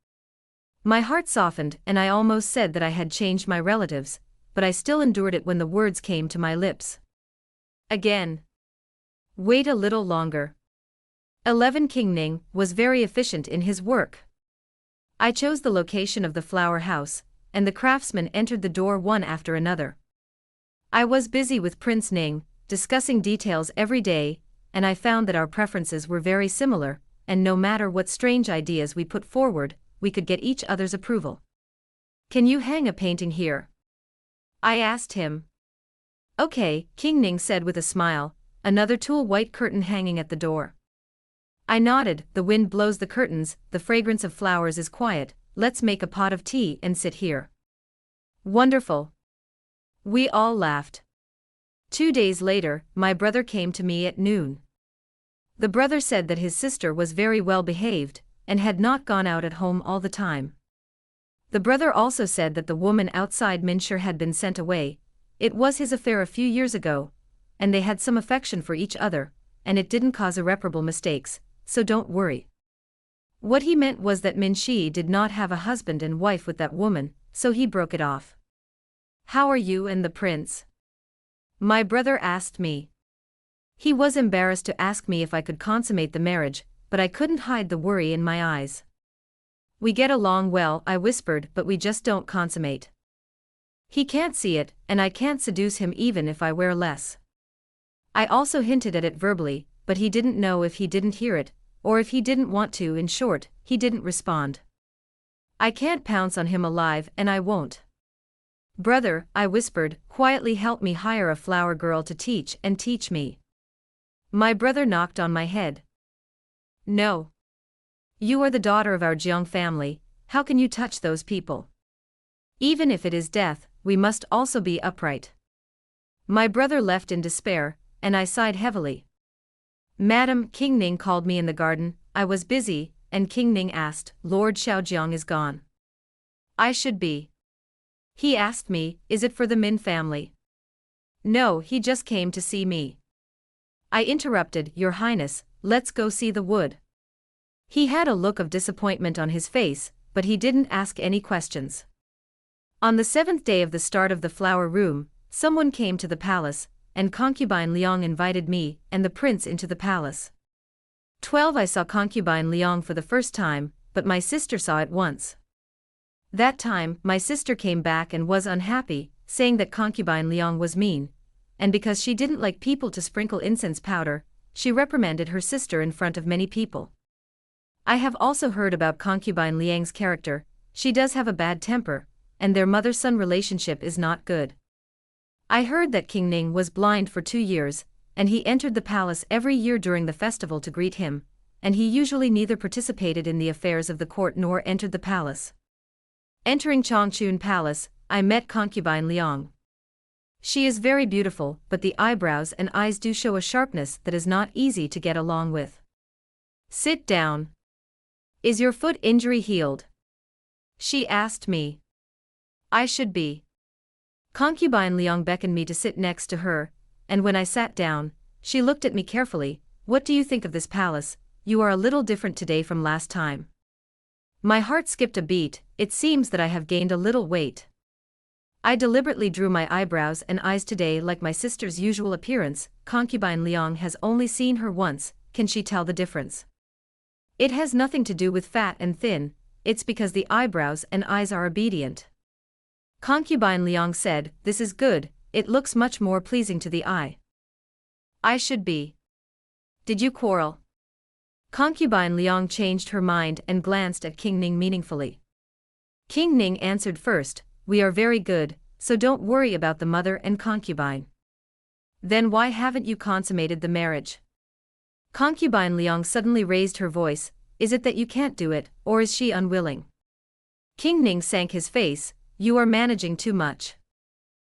My heart softened and I almost said that I had changed my relatives, but I still endured it when the words came to my lips. Again. Wait a little longer. 11 King Ning was very efficient in his work. I chose the location of the flower house, and the craftsmen entered the door one after another. I was busy with Prince Ning, discussing details every day, and I found that our preferences were very similar, and no matter what strange ideas we put forward, we could get each other's approval. Can you hang a painting here? I asked him. Okay, King Ning said with a smile, another tulle white curtain hanging at the door. I nodded. The wind blows the curtains, the fragrance of flowers is quiet. Let's make a pot of tea and sit here. Wonderful. We all laughed. 2 days later, my brother came to me at noon. The brother said that his sister was very well behaved, and had not gone out at home all the time. The brother also said that the woman outside Minshur had been sent away. It was his affair a few years ago, and they had some affection for each other, and it didn't cause irreparable mistakes, so don't worry. What he meant was that Min Shi did not have a husband and wife with that woman, so he broke it off. How are you and the prince? My brother asked me. He was embarrassed to ask me if I could consummate the marriage, but I couldn't hide the worry in my eyes. We get along well, I whispered, but we just don't consummate. He can't see it, and I can't seduce him even if I wear less. I also hinted at it verbally, but he didn't know if he didn't hear it, or if he didn't want to. In short, he didn't respond. I can't pounce on him alive, and I won't. Brother, I whispered, quietly, help me hire a flower girl to teach me. My brother knocked on my head. No. You are the daughter of our Jiang family, how can you touch those people? Even if it is death, we must also be upright. My brother left in despair, and I sighed heavily. Madam, King Ning called me in the garden, I was busy, and King Ning asked, Lord Xiaojiang is gone. I should be. He asked me, is it for the Min family? No, he just came to see me. I interrupted, Your Highness, let's go see the wood. He had a look of disappointment on his face, but he didn't ask any questions. On the 7th day of the start of the flower room, someone came to the palace, and concubine Liang invited me and the prince into the palace. 12 I saw concubine Liang for the first time, but my sister saw it once. That time, my sister came back and was unhappy, saying that concubine Liang was mean, and because she didn't like people to sprinkle incense powder, she reprimanded her sister in front of many people. I have also heard about concubine Liang's character, she does have a bad temper, and their mother-son relationship is not good. I heard that King Ning was blind for 2 years, and he entered the palace every year during the festival to greet him, and he usually neither participated in the affairs of the court nor entered the palace. Entering Changchun Palace, I met concubine Liang. She is very beautiful, but the eyebrows and eyes do show a sharpness that is not easy to get along with. Sit down. Is your foot injury healed? She asked me. I should be. Concubine Liang beckoned me to sit next to her, and when I sat down, she looked at me carefully. What do you think of this palace? You are a little different today from last time. My heart skipped a beat, it seems that I have gained a little weight. I deliberately drew my eyebrows and eyes today like my sister's usual appearance. Concubine Liang has only seen her once, can she tell the difference? It has nothing to do with fat and thin, it's because the eyebrows and eyes are obedient. Concubine Liang said, this is good, it looks much more pleasing to the eye. I should be. Did you quarrel? Concubine Liang changed her mind and glanced at King Ning meaningfully. King Ning answered first, we are very good, so don't worry about the mother and concubine. Then why haven't you consummated the marriage? Concubine Liang suddenly raised her voice, is it that you can't do it, or is she unwilling? King Ning sank his face, you are managing too much.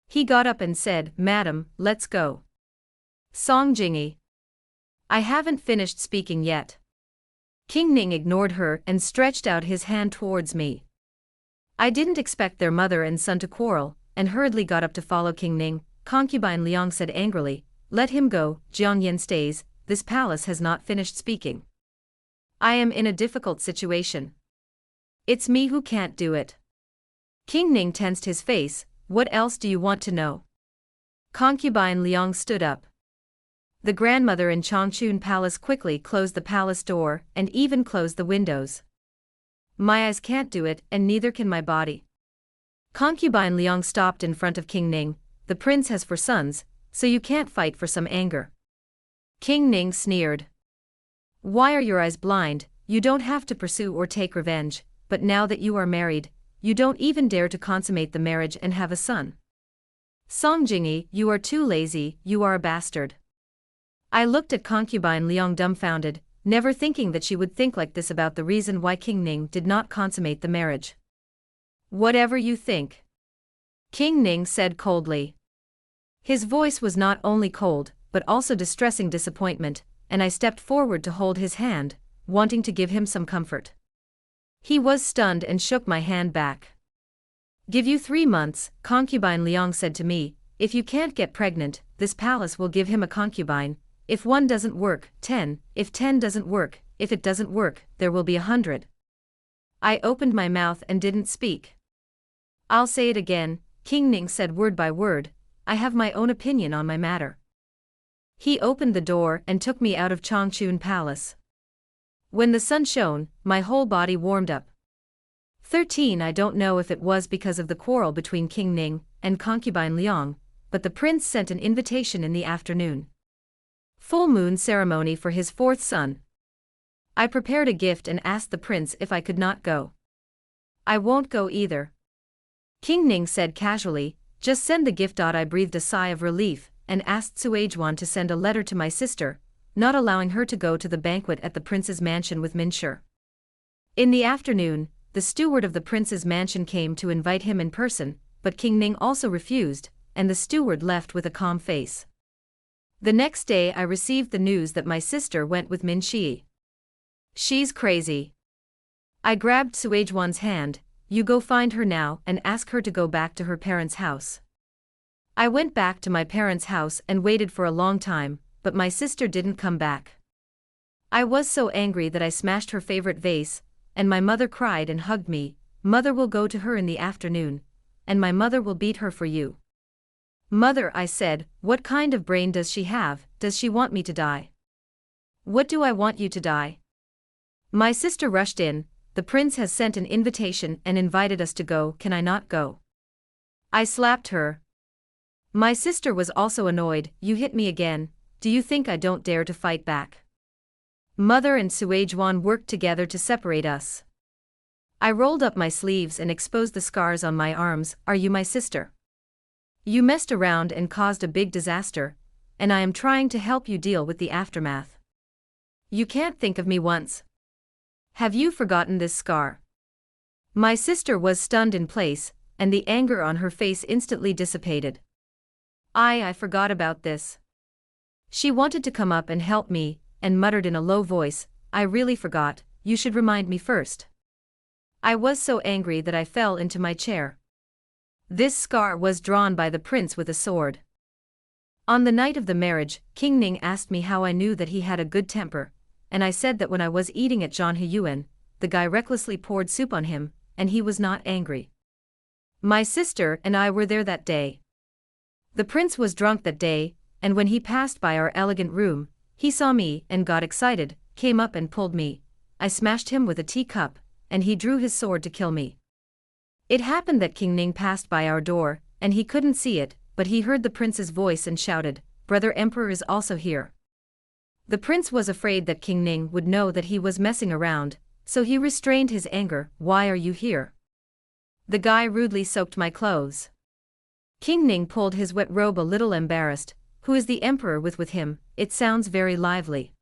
He got up and said, Madam, let's go. Song Jingyi. I haven't finished speaking yet. King Ning ignored her and stretched out his hand towards me. I didn't expect their mother and son to quarrel, and hurriedly got up to follow King Ning. Concubine Liang said angrily, let him go, Jiang Yin stays, this palace has not finished speaking. I am in a difficult situation. It's me who can't do it. King Ning tensed his face, what else do you want to know? Concubine Liang stood up. The grandmother in Changchun Palace quickly closed the palace door and even closed the windows. My eyes can't do it and neither can my body. Concubine Liang stopped in front of King Ning, the prince has 4 sons, so you can't fight for some anger. King Ning sneered. Why are your eyes blind? You don't have to pursue or take revenge, but now that you are married, you don't even dare to consummate the marriage and have a son. Song Jingyi, you are too lazy, you are a bastard. I looked at concubine Liang dumbfounded, never thinking that she would think like this about the reason why King Ning did not consummate the marriage. Whatever you think. King Ning said coldly. His voice was not only cold, but also distressing disappointment, and I stepped forward to hold his hand, wanting to give him some comfort. He was stunned and shook my hand back. Give you 3 months, concubine Liang said to me, if you can't get pregnant, this palace will give him a concubine, if 1 doesn't work, 10, if 10 doesn't work, if it doesn't work, there will be 100. I opened my mouth and didn't speak. I'll say it again, King Ning said word by word, I have my own opinion on my matter. He opened the door and took me out of Changchun Palace. When the sun shone, my whole body warmed up. 13 I don't know if it was because of the quarrel between King Ning and concubine Liang, but the prince sent an invitation in the afternoon. Full moon ceremony for his 4th son. I prepared a gift and asked the prince if I could not go. I won't go either. King Ning said casually, just send the gift. I breathed a sigh of relief and asked Suajuan to send a letter to my sister, not allowing her to go to the banquet at the prince's mansion with Minshur. In the afternoon, the steward of the prince's mansion came to invite him in person, but King Ning also refused, and the steward left with a calm face. The next day I received the news that my sister went with Min Shi. She's crazy. I grabbed Suajuan's hand. You go find her now and ask her to go back to her parents' house. I went back to my parents' house and waited for a long time, but my sister didn't come back. I was so angry that I smashed her favorite vase, and my mother cried and hugged me. Mother will go to her in the afternoon, and my mother will beat her for you. Mother, I said, what kind of brain does she have? Does she want me to die? What do I want you to die? My sister rushed in. The prince has sent an invitation and invited us to go. Can I not go? I slapped her. My sister was also annoyed. You hit me again. Do you think I don't dare to fight back? Mother and Suajuan worked together to separate us. I rolled up my sleeves and exposed the scars on my arms. Are you my sister? You messed around and caused a big disaster, and I am trying to help you deal with the aftermath. You can't think of me once. Have you forgotten this scar? My sister was stunned in place, and the anger on her face instantly dissipated. I forgot about this. She wanted to come up and help me, and muttered in a low voice, I really forgot, you should remind me first. I was so angry that I fell into my chair. This scar was drawn by the prince with a sword. On the night of the marriage, King Ning asked me how I knew that he had a good temper, and I said that when I was eating at John Huyuan, the guy recklessly poured soup on him, and he was not angry. My sister and I were there that day. The prince was drunk that day, and when he passed by our elegant room, he saw me and got excited, came up and pulled me. I smashed him with a teacup, and he drew his sword to kill me. It happened that King Ning passed by our door, and he couldn't see it, but he heard the prince's voice and shouted, Brother Emperor is also here. The prince was afraid that King Ning would know that he was messing around, so he restrained his anger. Why are you here? The guy rudely soaked my clothes. King Ning pulled his wet robe a little embarrassed. Who is the emperor with him? It sounds very lively.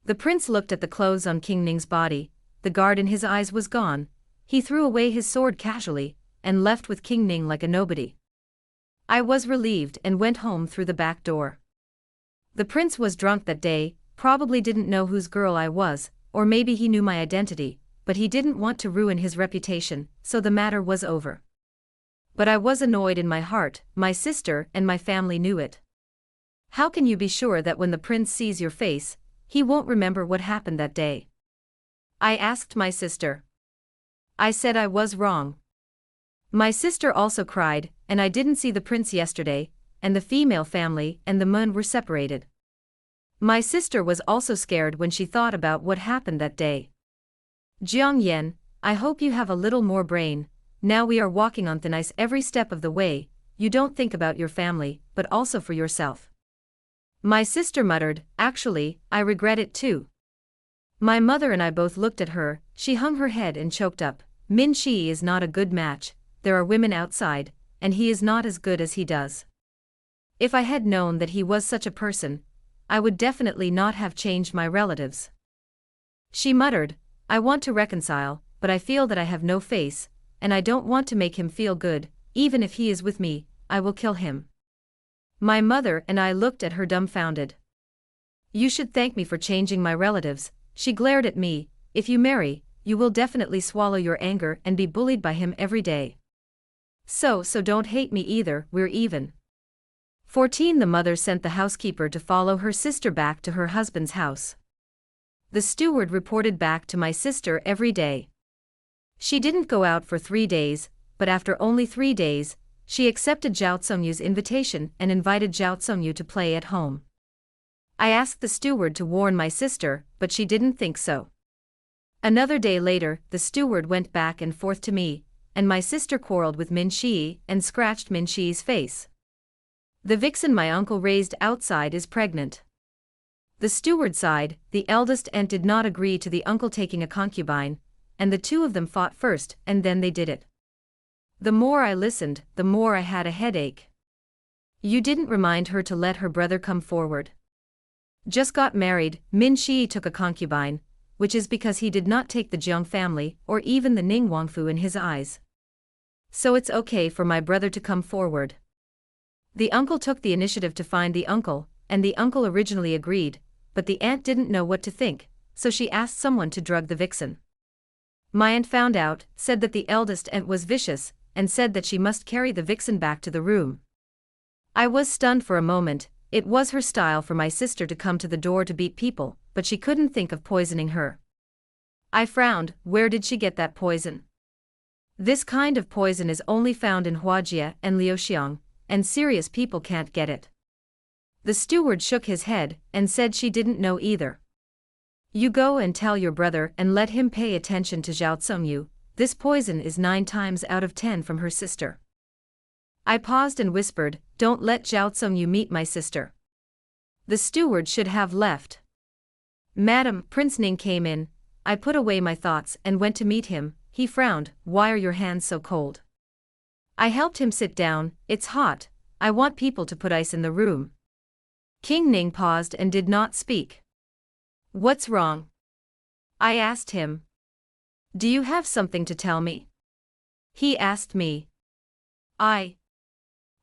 The prince looked at the clothes on King Ning's body. The guard in his eyes was gone. He threw away his sword casually, and left with King Ning like a nobody. I was relieved and went home through the back door. The prince was drunk that day, probably didn't know whose girl I was, or maybe he knew my identity, but he didn't want to ruin his reputation, so the matter was over. But I was annoyed in my heart. My sister and my family knew it. How can you be sure that when the prince sees your face, he won't remember what happened that day? I asked my sister. I said I was wrong. My sister also cried, and I didn't see the prince yesterday, and the female family and the Mun were separated. My sister was also scared when she thought about what happened that day. Jiang Yan, I hope you have a little more brain. Now we are walking on thin ice every step of the way. You don't think about your family, but also for yourself. My sister muttered, actually, I regret it too. My mother and I both looked at her. She hung her head and choked up. Min Shi is not a good match. There are women outside, and he is not as good as he does. If I had known that he was such a person, I would definitely not have changed my relatives. She muttered, I want to reconcile, but I feel that I have no face, and I don't want to make him feel good. Even if he is with me, I will kill him. My mother and I looked at her dumbfounded. You should thank me for changing my relatives, she glared at me. If you marry, you will definitely swallow your anger and be bullied by him every day. So don't hate me either, we're even. 14 The mother sent the housekeeper to follow her sister back to her husband's house. The steward reported back to my sister every day. She didn't go out for 3 days, but after only 3 days, she accepted Zhao Tsongyu's invitation and invited Zhao Tsongyu to play at home. I asked the steward to warn my sister, but she didn't think so. Another day later, the steward went back and forth to me, and my sister quarreled with Min Shi and scratched Min Shi's face. The vixen my uncle raised outside is pregnant. The steward sighed. The eldest aunt did not agree to the uncle taking a concubine, and the two of them fought first, and then they did it. The more I listened, the more I had a headache. You didn't remind her to let her brother come forward. Just got married, Min Shi took a concubine, which is because he did not take the Jiang family or even the Ning Wangfu in his eyes. So it's okay for my brother to come forward. The uncle took the initiative to find the uncle, and the uncle originally agreed, but the aunt didn't know what to think, so she asked someone to drug the vixen. My aunt found out, said that the eldest aunt was vicious, and said that she must carry the vixen back to the room. I was stunned for a moment. It was her style for my sister to come to the door to beat people, but she couldn't think of poisoning her. I frowned. Where did she get that poison? This kind of poison is only found in Huajie and Liuxiang, and serious people can't get it. The steward shook his head and said she didn't know either. You go and tell your brother and let him pay attention to Zhao Tsongyu. This poison is 9 times out of 10 from her sister. I paused and whispered, don't let Zhao Tsongyu meet my sister. The steward should have left. Madam, Prince Ning came in. I put away my thoughts and went to meet him. He frowned. Why are your hands so cold? I helped him sit down. It's hot. I want people to put ice in the room. King Ning paused and did not speak. What's wrong? I asked him. Do you have something to tell me? He asked me.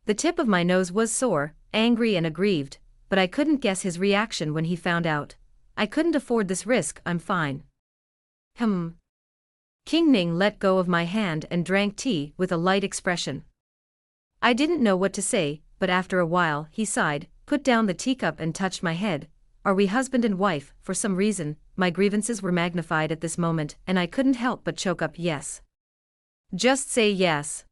The tip of my nose was sore, angry and aggrieved, but I couldn't guess his reaction when he found out. I couldn't afford this risk. I'm fine. King Ning let go of my hand and drank tea with a light expression. I didn't know what to say, but after a while he sighed, put down the teacup and touched my head. Are we husband and wife? For some reason, my grievances were magnified at this moment and I couldn't help but choke up yes. Just say yes.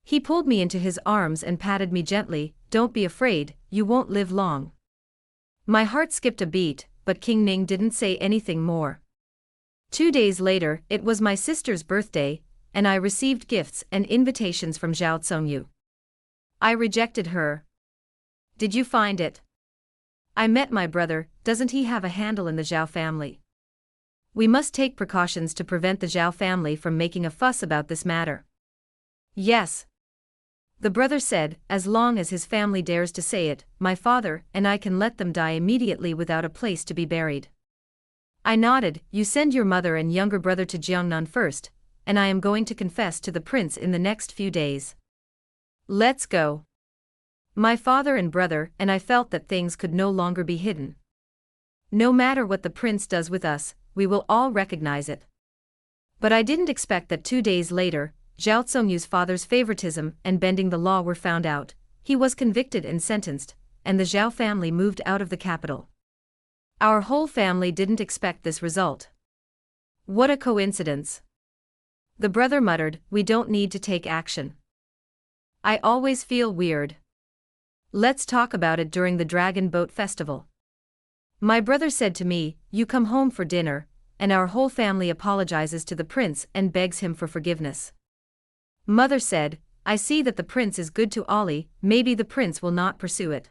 He pulled me into his arms and patted me gently. Don't be afraid, you won't live long. My heart skipped a beat, but King Ning didn't say anything more. 2 days later, it was my sister's birthday, and I received gifts and invitations from Zhao Tsongyu. I rejected her. Did you find it? I met my brother. Doesn't he have a handle in the Zhao family? We must take precautions to prevent the Zhao family from making a fuss about this matter. Yes. The brother said, as long as his family dares to say it, my father and I can let them die immediately without a place to be buried. I nodded. You send your mother and younger brother to Jiangnan first, and I am going to confess to the prince in the next few days. Let's go. My father and brother and I felt that things could no longer be hidden. No matter what the prince does with us, we will all recognize it. But I didn't expect that 2 days later, Zhao Tsongyu's father's favoritism and bending the law were found out. He was convicted and sentenced, and the Zhao family moved out of the capital. Our whole family didn't expect this result. What a coincidence. The brother muttered, we don't need to take action. I always feel weird. Let's talk about it during the Dragon Boat Festival. My brother said to me, you come home for dinner, and our whole family apologizes to the prince and begs him for forgiveness. Mother said, I see that the prince is good to Ollie, maybe the prince will not pursue it.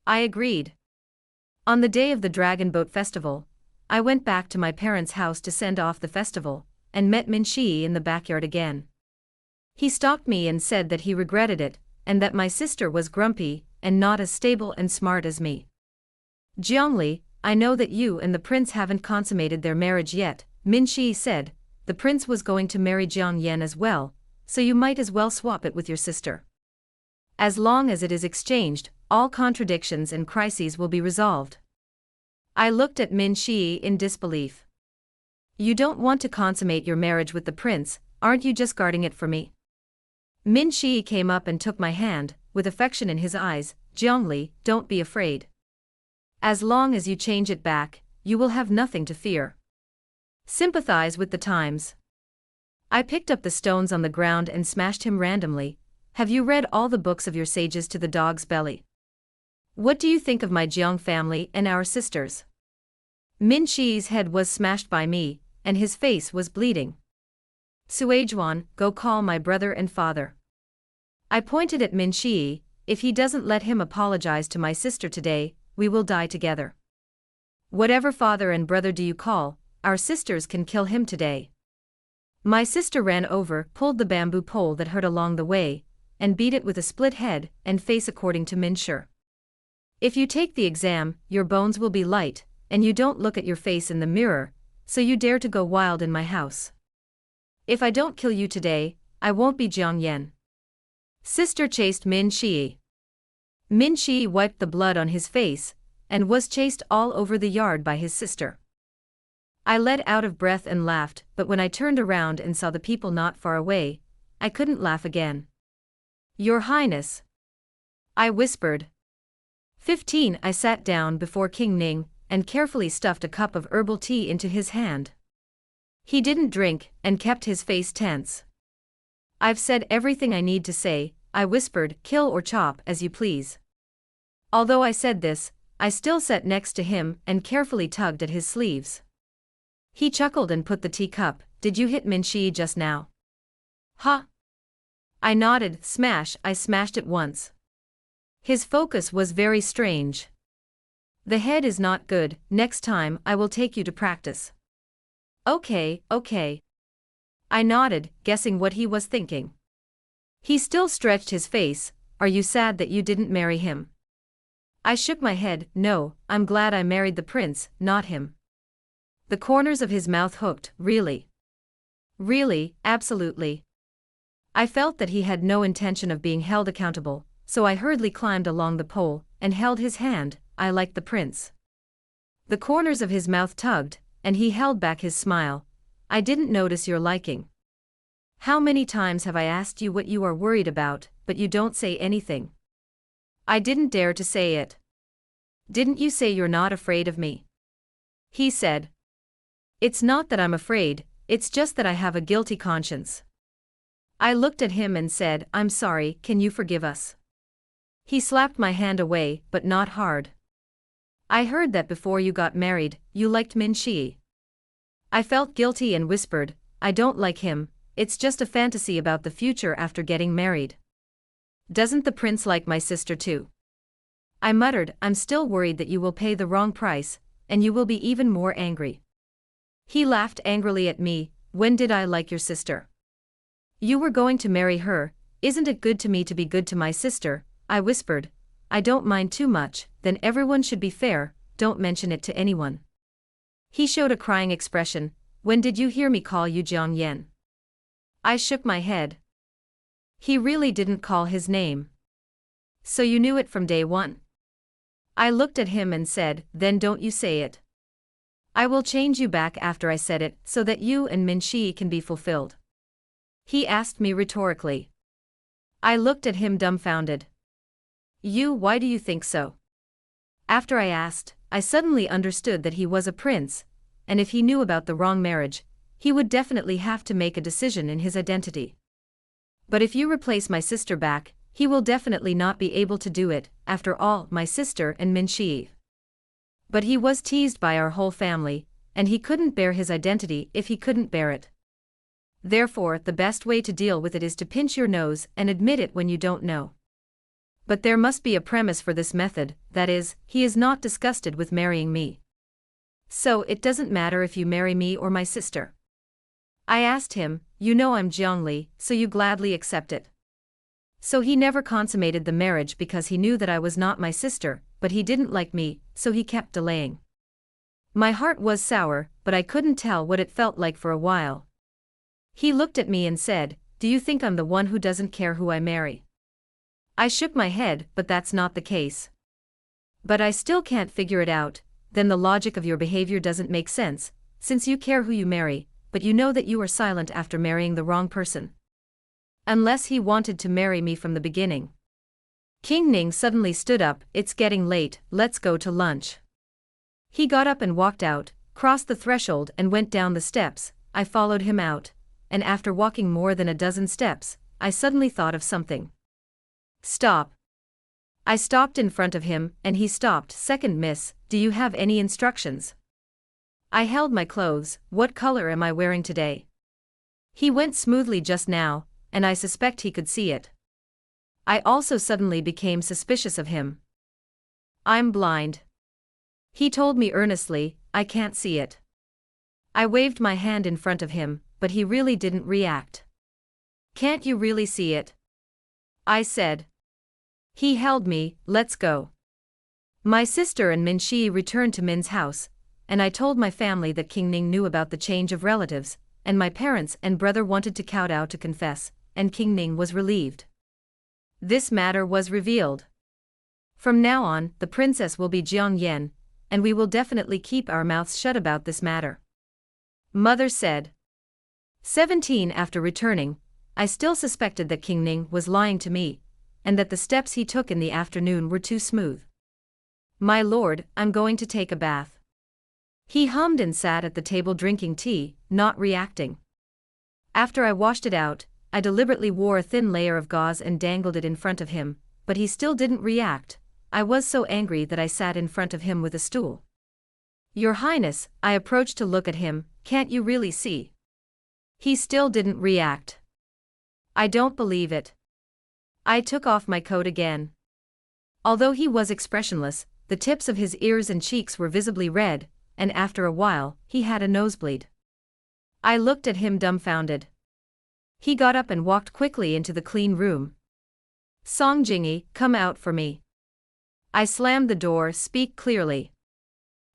I agreed. On the day of the Dragon Boat Festival, I went back to my parents' house to send off the festival, and met Min Shi in the backyard again. He stopped me and said that he regretted it, and that my sister was grumpy and not as stable and smart as me. Jiangli, I know that you and the prince haven't consummated their marriage yet, Min Shi said. The prince was going to marry Jiang Yan as well, so you might as well swap it with your sister. As long as it is exchanged, all contradictions and crises will be resolved. I looked at Min Shi in disbelief. You don't want to consummate your marriage with the prince, aren't you just guarding it for me? Min Shi came up and took my hand, with affection in his eyes. Jiangli, don't be afraid. As long as you change it back, you will have nothing to fear. Sympathize with the times. I picked up the stones on the ground and smashed him randomly. Have you read all the books of your sages to the dog's belly? What do you think of my Jiang family and our sisters? Min Shi's head was smashed by me, and his face was bleeding. Suizhuan, go call my brother and father. I pointed at Min Shi. If he doesn't let him apologize to my sister today, we will die together. Whatever father and brother do you call, our sisters can kill him today. My sister ran over, pulled the bamboo pole that hurt along the way, and beat it with a split head and face according to Min Shi. If you take the exam, your bones will be light, and you don't look at your face in the mirror, so you dare to go wild in my house. If I don't kill you today, I won't be Jiang Yan. Sister chased Min Shi. Min Shi wiped the blood on his face, and was chased all over the yard by his sister. I let out of breath and laughed, but when I turned around and saw the people not far away, I couldn't laugh again. Your Highness, I whispered. 15. I sat down before King Ning, and carefully stuffed a cup of herbal tea into his hand. He didn't drink, and kept his face tense. I've said everything I need to say, I whispered, kill or chop as you please. Although I said this, I still sat next to him and carefully tugged at his sleeves. He chuckled and put the teacup. Did you hit Min Shi just now? Huh? I nodded. Smash. I smashed it once. His focus was very strange. The head is not good. Next time I will take you to practice. Okay. I nodded, guessing what he was thinking. He still stretched his face. Are you sad that you didn't marry him? I shook my head. No, I'm glad I married the prince, not him. The corners of his mouth hooked. Really? Really, absolutely. I felt that he had no intention of being held accountable, so I hurriedly climbed along the pole and held his hand. I liked the prince. The corners of his mouth tugged, and he held back his smile. I didn't notice your liking. How many times have I asked you what you are worried about, but you don't say anything? I didn't dare to say it. Didn't you say you're not afraid of me? He said. It's not that I'm afraid, it's just that I have a guilty conscience. I looked at him and said, I'm sorry, can you forgive us? He slapped my hand away, but not hard. I heard that before you got married, you liked Min Shi. I felt guilty and whispered, I don't like him, it's just a fantasy about the future after getting married. Doesn't the prince like my sister too? I muttered, I'm still worried that you will pay the wrong price, and you will be even more angry. He laughed angrily at me. When did I like your sister? You were going to marry her. Isn't it good to me to be good to my sister? I whispered. I don't mind too much, then everyone should be fair, don't mention it to anyone. He showed a crying expression. When did you hear me call you Jiang Yan? I shook my head. He really didn't call his name. So you knew it from day one? I looked at him and said, then don't you say it. I will change you back after I said it, so that you and Min Shi can be fulfilled. He asked me rhetorically. I looked at him dumbfounded. Why do you think so? After I asked, I suddenly understood that he was a prince, and if he knew about the wrong marriage, he would definitely have to make a decision in his identity. But if you replace my sister back, he will definitely not be able to do it, after all, my sister and Min Shi. But he was teased by our whole family, and he couldn't bear his identity if he couldn't bear it. Therefore, the best way to deal with it is to pinch your nose and admit it when you don't know. But there must be a premise for this method, that is, he is not disgusted with marrying me. So it doesn't matter if you marry me or my sister. I asked him, you know I'm Jiangli, so you gladly accept it. So he never consummated the marriage because he knew that I was not my sister, but he didn't like me, so he kept delaying. My heart was sour, but I couldn't tell what it felt like for a while. He looked at me and said, do you think I'm the one who doesn't care who I marry? I shook my head, but that's not the case. But I still can't figure it out. Then the logic of your behavior doesn't make sense, since you care who you marry, but you know that you are silent after marrying the wrong person. Unless he wanted to marry me from the beginning. King Ning suddenly stood up. It's getting late, let's go to lunch. He got up and walked out, crossed the threshold and went down the steps. I followed him out, and after walking more than a dozen steps, I suddenly thought of something. Stop. I stopped in front of him, and he stopped. Second, miss, do you have any instructions? I held my clothes. What color am I wearing today? He went smoothly just now, and I suspect he could see it. I also suddenly became suspicious of him. I'm blind. He told me earnestly, I can't see it. I waved my hand in front of him, but he really didn't react. Can't you really see it? I said. He held me. Let's go. My sister and Min Shi returned to Min's house, and I told my family that King Ning knew about the change of relatives, and my parents and brother wanted to kowtow to confess, and King Ning was relieved. This matter was revealed. From now on, the princess will be Jiang Yan, and we will definitely keep our mouths shut about this matter. Mother said. 17 After returning, I still suspected that King Ning was lying to me, and that the steps he took in the afternoon were too smooth. My lord, I'm going to take a bath. He hummed and sat at the table drinking tea, not reacting. After I washed it out, I deliberately wore a thin layer of gauze and dangled it in front of him, but he still didn't react. I was so angry that I sat in front of him with a stool. Your Highness, I approached to look at him, can't you really see? He still didn't react. I don't believe it. I took off my coat again. Although he was expressionless, the tips of his ears and cheeks were visibly red, and after a while, he had a nosebleed. I looked at him dumbfounded. He got up and walked quickly into the clean room. Song Jingyi, come out for me. I slammed the door, speak clearly.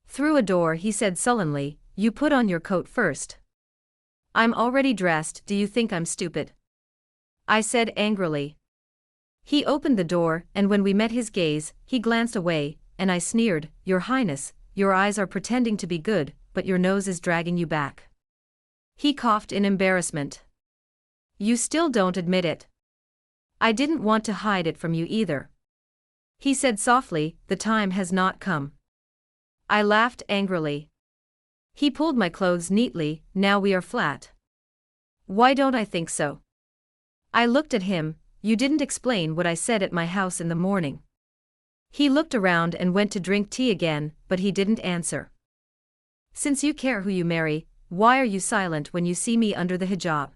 Through a door he said sullenly, you put on your coat first. I'm already dressed, do you think I'm stupid? I said angrily. He opened the door, and when we met his gaze, he glanced away, and I sneered, Your Highness, your eyes are pretending to be good, but your nose is dragging you back. He coughed in embarrassment. You still don't admit it. I didn't want to hide it from you either. He said softly, the time has not come. I laughed angrily. He pulled my clothes neatly, now we are flat. Why don't I think so? I looked at him, you didn't explain what I said at my house in the morning. He looked around and went to drink tea again, but he didn't answer. Since you care who you marry, why are you silent when you see me under the hijab?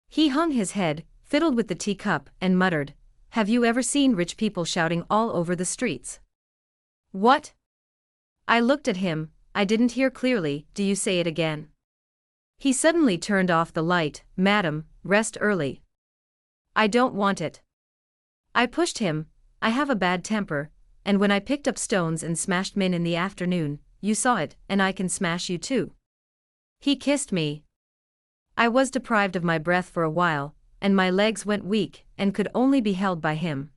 He hung his head, fiddled with the teacup, and muttered, Have you ever seen rich people shouting all over the streets? What? I looked at him, I didn't hear clearly, do you say it again? He suddenly turned off the light, Madam, rest early. I don't want it. I pushed him, I have a bad temper, and when I picked up stones and smashed Min in the afternoon, you saw it, and I can smash you too. He kissed me. I was deprived of my breath for a while, and my legs went weak, and could only be held by him.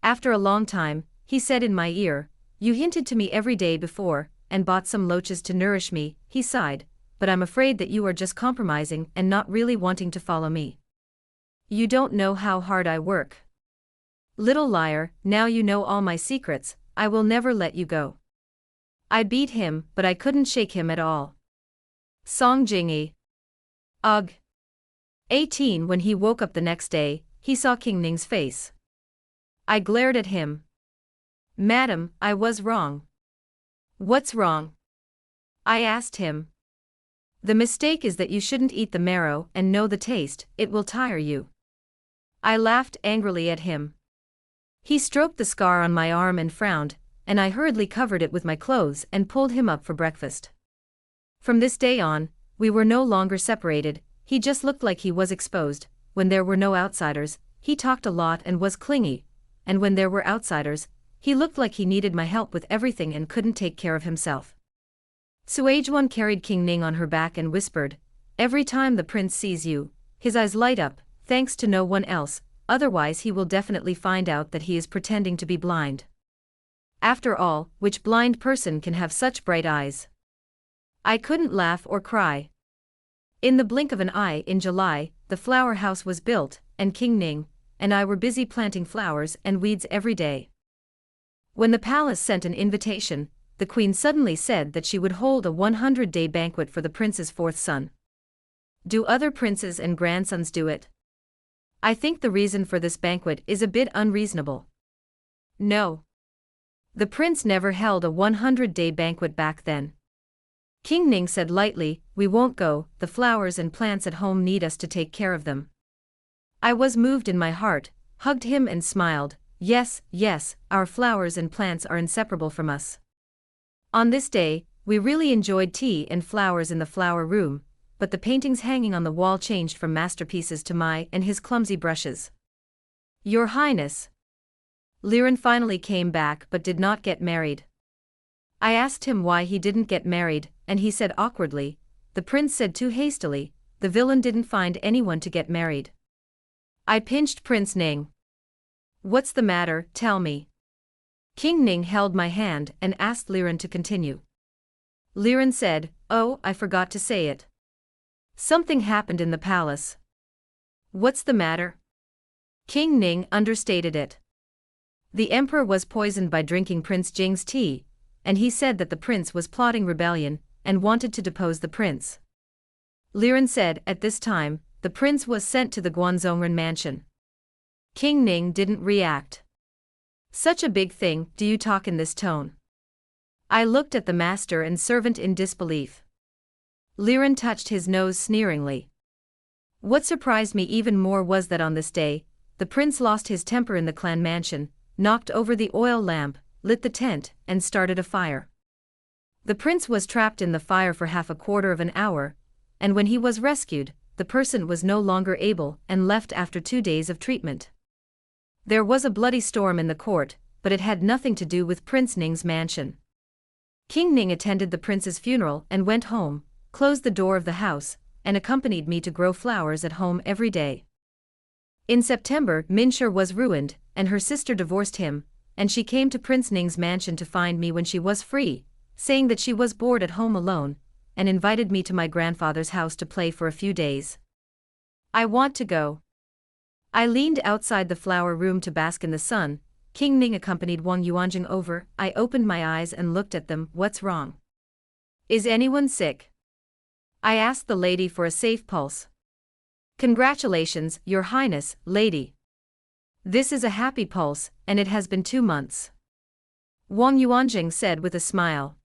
After a long time, he said in my ear, You hinted to me every day before, and bought some loaches to nourish me, he sighed, but I'm afraid that you are just compromising and not really wanting to follow me. You don't know how hard I work. Little liar, now you know all my secrets, I will never let you go. I beat him, but I couldn't shake him at all. Song Jingyi. Ugh. 18 When he woke up the next day, he saw King Ning's face. I glared at him. Madam, I was wrong. What's wrong? I asked him. The mistake is that you shouldn't eat the marrow and know the taste, it will tire you. I laughed angrily at him. He stroked the scar on my arm and frowned, and I hurriedly covered it with my clothes and pulled him up for breakfast. From this day on, we were no longer separated, he just looked like he was exposed. When there were no outsiders, he talked a lot and was clingy, and when there were outsiders, he looked like he needed my help with everything and couldn't take care of himself. Suajuan carried King Ning on her back and whispered, Every time the prince sees you, his eyes light up, thanks to no one else, otherwise he will definitely find out that he is pretending to be blind. After all, which blind person can have such bright eyes? I couldn't laugh or cry. In the blink of an eye in July, the flower house was built, and King Ning and I were busy planting flowers and weeds every day. When the palace sent an invitation, the queen suddenly said that she would hold a 100-day banquet for the prince's fourth son. Do other princes and grandsons do it? I think the reason for this banquet is a bit unreasonable. No. The prince never held a 100-day banquet back then. King Ning said lightly, We won't go, the flowers and plants at home need us to take care of them. I was moved in my heart, hugged him and smiled, Yes, yes, our flowers and plants are inseparable from us. On this day, we really enjoyed tea and flowers in the flower room, but the paintings hanging on the wall changed from masterpieces to my and his clumsy brushes. Your Highness. Liren finally came back but did not get married. I asked him why he didn't get married, and he said awkwardly, "The prince said too hastily, the villain didn't find anyone to get married." I pinched Prince Ning. "What's the matter, tell me." King Ning held my hand and asked Liren to continue. Liren said, "Oh, I forgot to say it. Something happened in the palace." "What's the matter?" King Ning understated it. The emperor was poisoned by drinking Prince Jing's tea, and he said that the prince was plotting rebellion and wanted to depose the prince. Liren said at this time, the prince was sent to the Guanzhongren mansion. King Ning didn't react. "Such a big thing, do you talk in this tone?" I looked at the master and servant in disbelief. Liren touched his nose sneeringly. What surprised me even more was that on this day, the prince lost his temper in the clan mansion, knocked over the oil lamp, lit the tent, and started a fire. The prince was trapped in the fire for half a quarter of an hour, and when he was rescued, the person was no longer able and left after 2 days of treatment. There was a bloody storm in the court, but it had nothing to do with Prince Ning's mansion. King Ning attended the prince's funeral and went home, closed the door of the house, and accompanied me to grow flowers at home every day. In September, Minshur was ruined, and her sister divorced him, and she came to Prince Ning's mansion to find me when she was free, saying that she was bored at home alone, and invited me to my grandfather's house to play for a few days. I want to go. I leaned outside the flower room to bask in the sun. King Ning accompanied Wang Yuanjing over. I opened my eyes and looked at them. "What's wrong? Is anyone sick?" I asked the lady for a safe pulse. "Congratulations, Your Highness, lady. This is a happy pulse, and it has been 2 months. Wang Yuanjing said with a smile.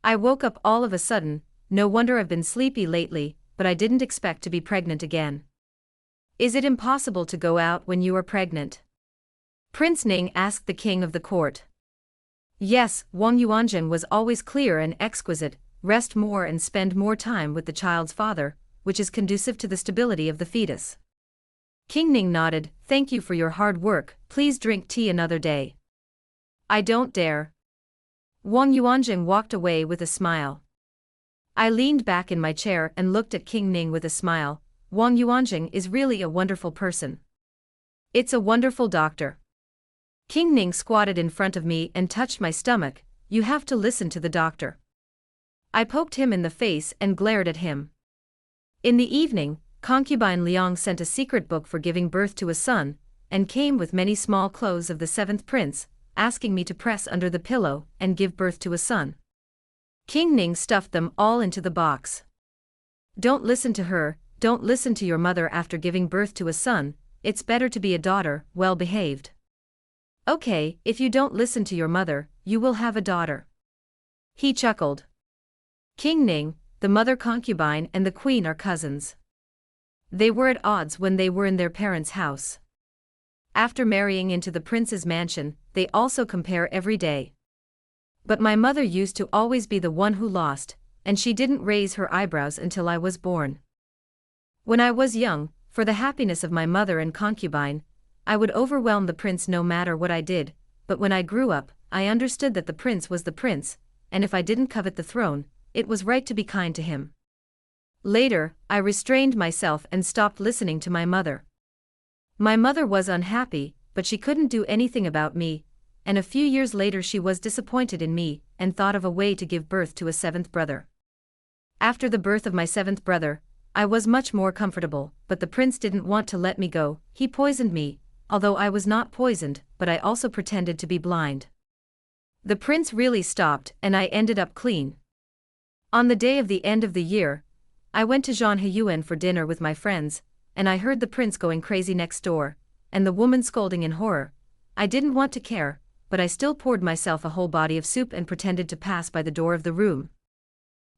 I woke up all of a sudden. No wonder I've been sleepy lately, but I didn't expect to be pregnant again. Is it impossible to go out when you are pregnant? Prince Ning asked the king of the court. Yes, Wang Yuanjing was always clear and exquisite. Rest more and spend more time with the child's father, which is conducive to the stability of the fetus. King Ning nodded. Thank you for your hard work. Please drink tea another day. I don't dare. Wang Yuanjing walked away with a smile. I leaned back in my chair and looked at King Ning with a smile. Wang Yuanjing is really a wonderful person. It's a wonderful doctor. King Ning squatted in front of me and touched my stomach. You have to listen to the doctor. I poked him in the face and glared at him. In the evening, concubine Liang sent a secret book for giving birth to a son, and came with many small clothes of the 7th prince, asking me to press under the pillow and give birth to a son. King Ning stuffed them all into the box. Don't listen to her, don't listen to your mother after giving birth to a son, it's better to be a daughter, well behaved. Okay, if you don't listen to your mother, you will have a daughter. He chuckled. King Ning, the mother concubine and the queen are cousins. They were at odds when they were in their parents' house. After marrying into the prince's mansion, they also compare every day. But my mother used to always be the one who lost, and she didn't raise her eyebrows until I was born. When I was young, for the happiness of my mother and concubine, I would overwhelm the prince no matter what I did, but when I grew up, I understood that the prince was the prince, and if I didn't covet the throne, it was right to be kind to him. Later, I restrained myself and stopped listening to my mother. My mother was unhappy, but she couldn't do anything about me, and a few years later she was disappointed in me and thought of a way to give birth to a 7th brother. After the birth of my 7th brother, I was much more comfortable, but the prince didn't want to let me go. He poisoned me, although I was not poisoned, but I also pretended to be blind. The prince really stopped and I ended up clean. On the day of the end of the year, I went to Zhanheyuan for dinner with my friends, and I heard the prince going crazy next door, and the woman scolding in horror. I didn't want to care, but I still poured myself a whole bottle of soup and pretended to pass by the door of the room.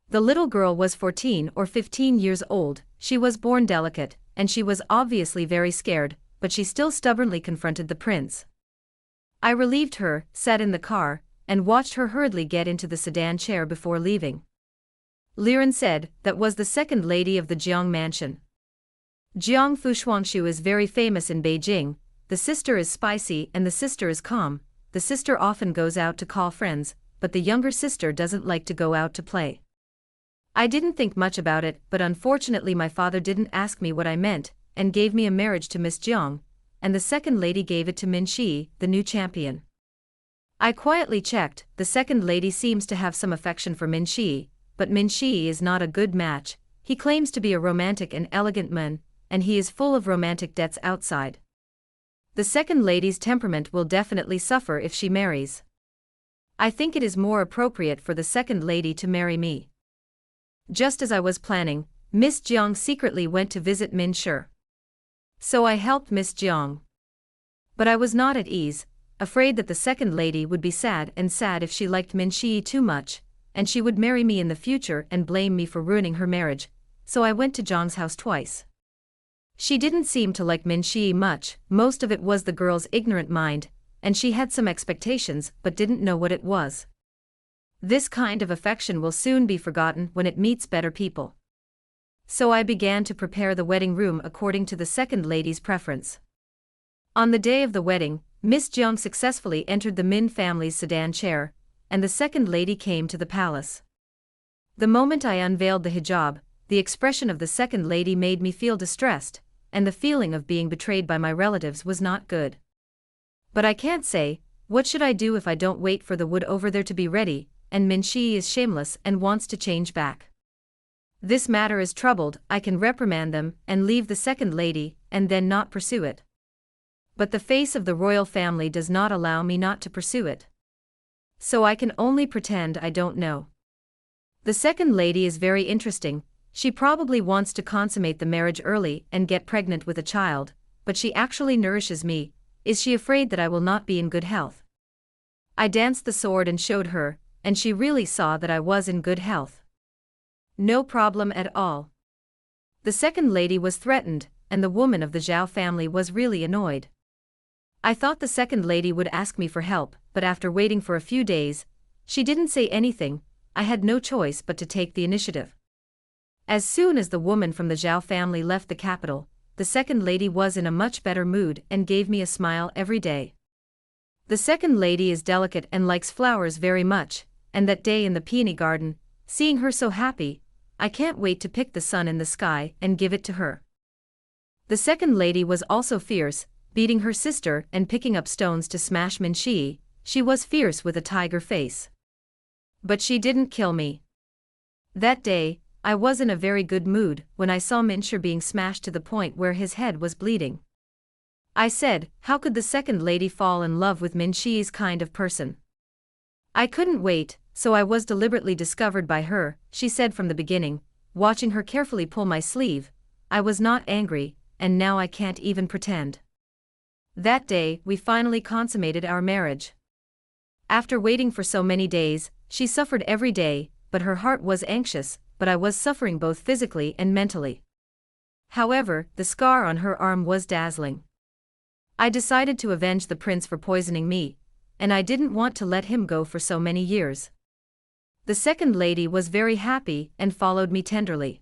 The little girl was 14 or 15 years old, she was born delicate, and she was obviously very scared, but she still stubbornly confronted the prince. I relieved her, sat in the car, and watched her hurriedly get into the sedan chair before leaving. Liren said, that was the second lady of the Jiang mansion. Jiang Fushuangshu is very famous in Beijing, the sister is spicy and the sister is calm. The sister often goes out to call friends, but the younger sister doesn't like to go out to play. I didn't think much about it, but unfortunately my father didn't ask me what I meant, and gave me a marriage to Miss Jiang, and the second lady gave it to Min Shi, the new champion. I quietly checked, the second lady seems to have some affection for Min Shi, but Min Shi is not a good match. He claims to be a romantic and elegant man, and he is full of romantic debts outside. The second lady's temperament will definitely suffer if she marries. I think it is more appropriate for the second lady to marry me. Just as I was planning, Miss Jiang secretly went to visit Min Shi. So I helped Miss Jiang. But I was not at ease, afraid that the second lady would be sad if she liked Min Shi too much, and she would marry me in the future and blame me for ruining her marriage, so I went to Jiang's house twice. She didn't seem to like Min Shi much, most of it was the girl's ignorant mind, and she had some expectations but didn't know what it was. This kind of affection will soon be forgotten when it meets better people. So I began to prepare the wedding room according to the second lady's preference. On the day of the wedding, Miss Jiang successfully entered the Min family's sedan chair, and the second lady came to the palace. The moment I unveiled the hijab, the expression of the second lady made me feel distressed, and the feeling of being betrayed by my relatives was not good. But I can't say, what should I do if I don't wait for the wood over there to be ready, and Min Shi is shameless and wants to change back. This matter is troubled, I can reprimand them and leave the second lady, and then not pursue it. But the face of the royal family does not allow me not to pursue it. So I can only pretend I don't know. The second lady is very interesting. She probably wants to consummate the marriage early and get pregnant with a child, but she actually nourishes me. Is she afraid that I will not be in good health? I danced the sword and showed her, and she really saw that I was in good health. No problem at all. The second lady was threatened, and the woman of the Zhao family was really annoyed. I thought the second lady would ask me for help, but after waiting for a few days, she didn't say anything. I had no choice but to take the initiative. As soon as the woman from the Zhao family left the capital, the second lady was in a much better mood and gave me a smile every day. The second lady is delicate and likes flowers very much, and that day in the peony garden, seeing her so happy, I can't wait to pick the sun in the sky and give it to her. The second lady was also fierce, beating her sister and picking up stones to smash Min Shi. She was fierce with a tiger face. But she didn't kill me. That day, I was in a very good mood when I saw Min Shi being smashed to the point where his head was bleeding. I said, how could the second lady fall in love with Min Shi's kind of person? I couldn't wait, so I was deliberately discovered by her, she said from the beginning, watching her carefully pull my sleeve. I was not angry, and now I can't even pretend. That day, we finally consummated our marriage. After waiting for so many days, she suffered every day, but her heart was anxious, but I was suffering both physically and mentally. However, the scar on her arm was dazzling. I decided to avenge the prince for poisoning me, and I didn't want to let him go for so many years. The second lady was very happy and followed me tenderly.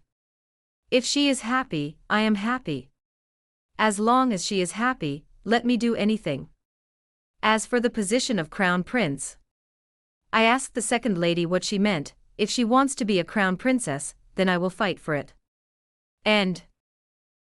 If she is happy, I am happy. As long as she is happy, let me do anything. As for the position of crown prince, I asked the second lady what she meant. If she wants to be a crown princess, then I will fight for it. End.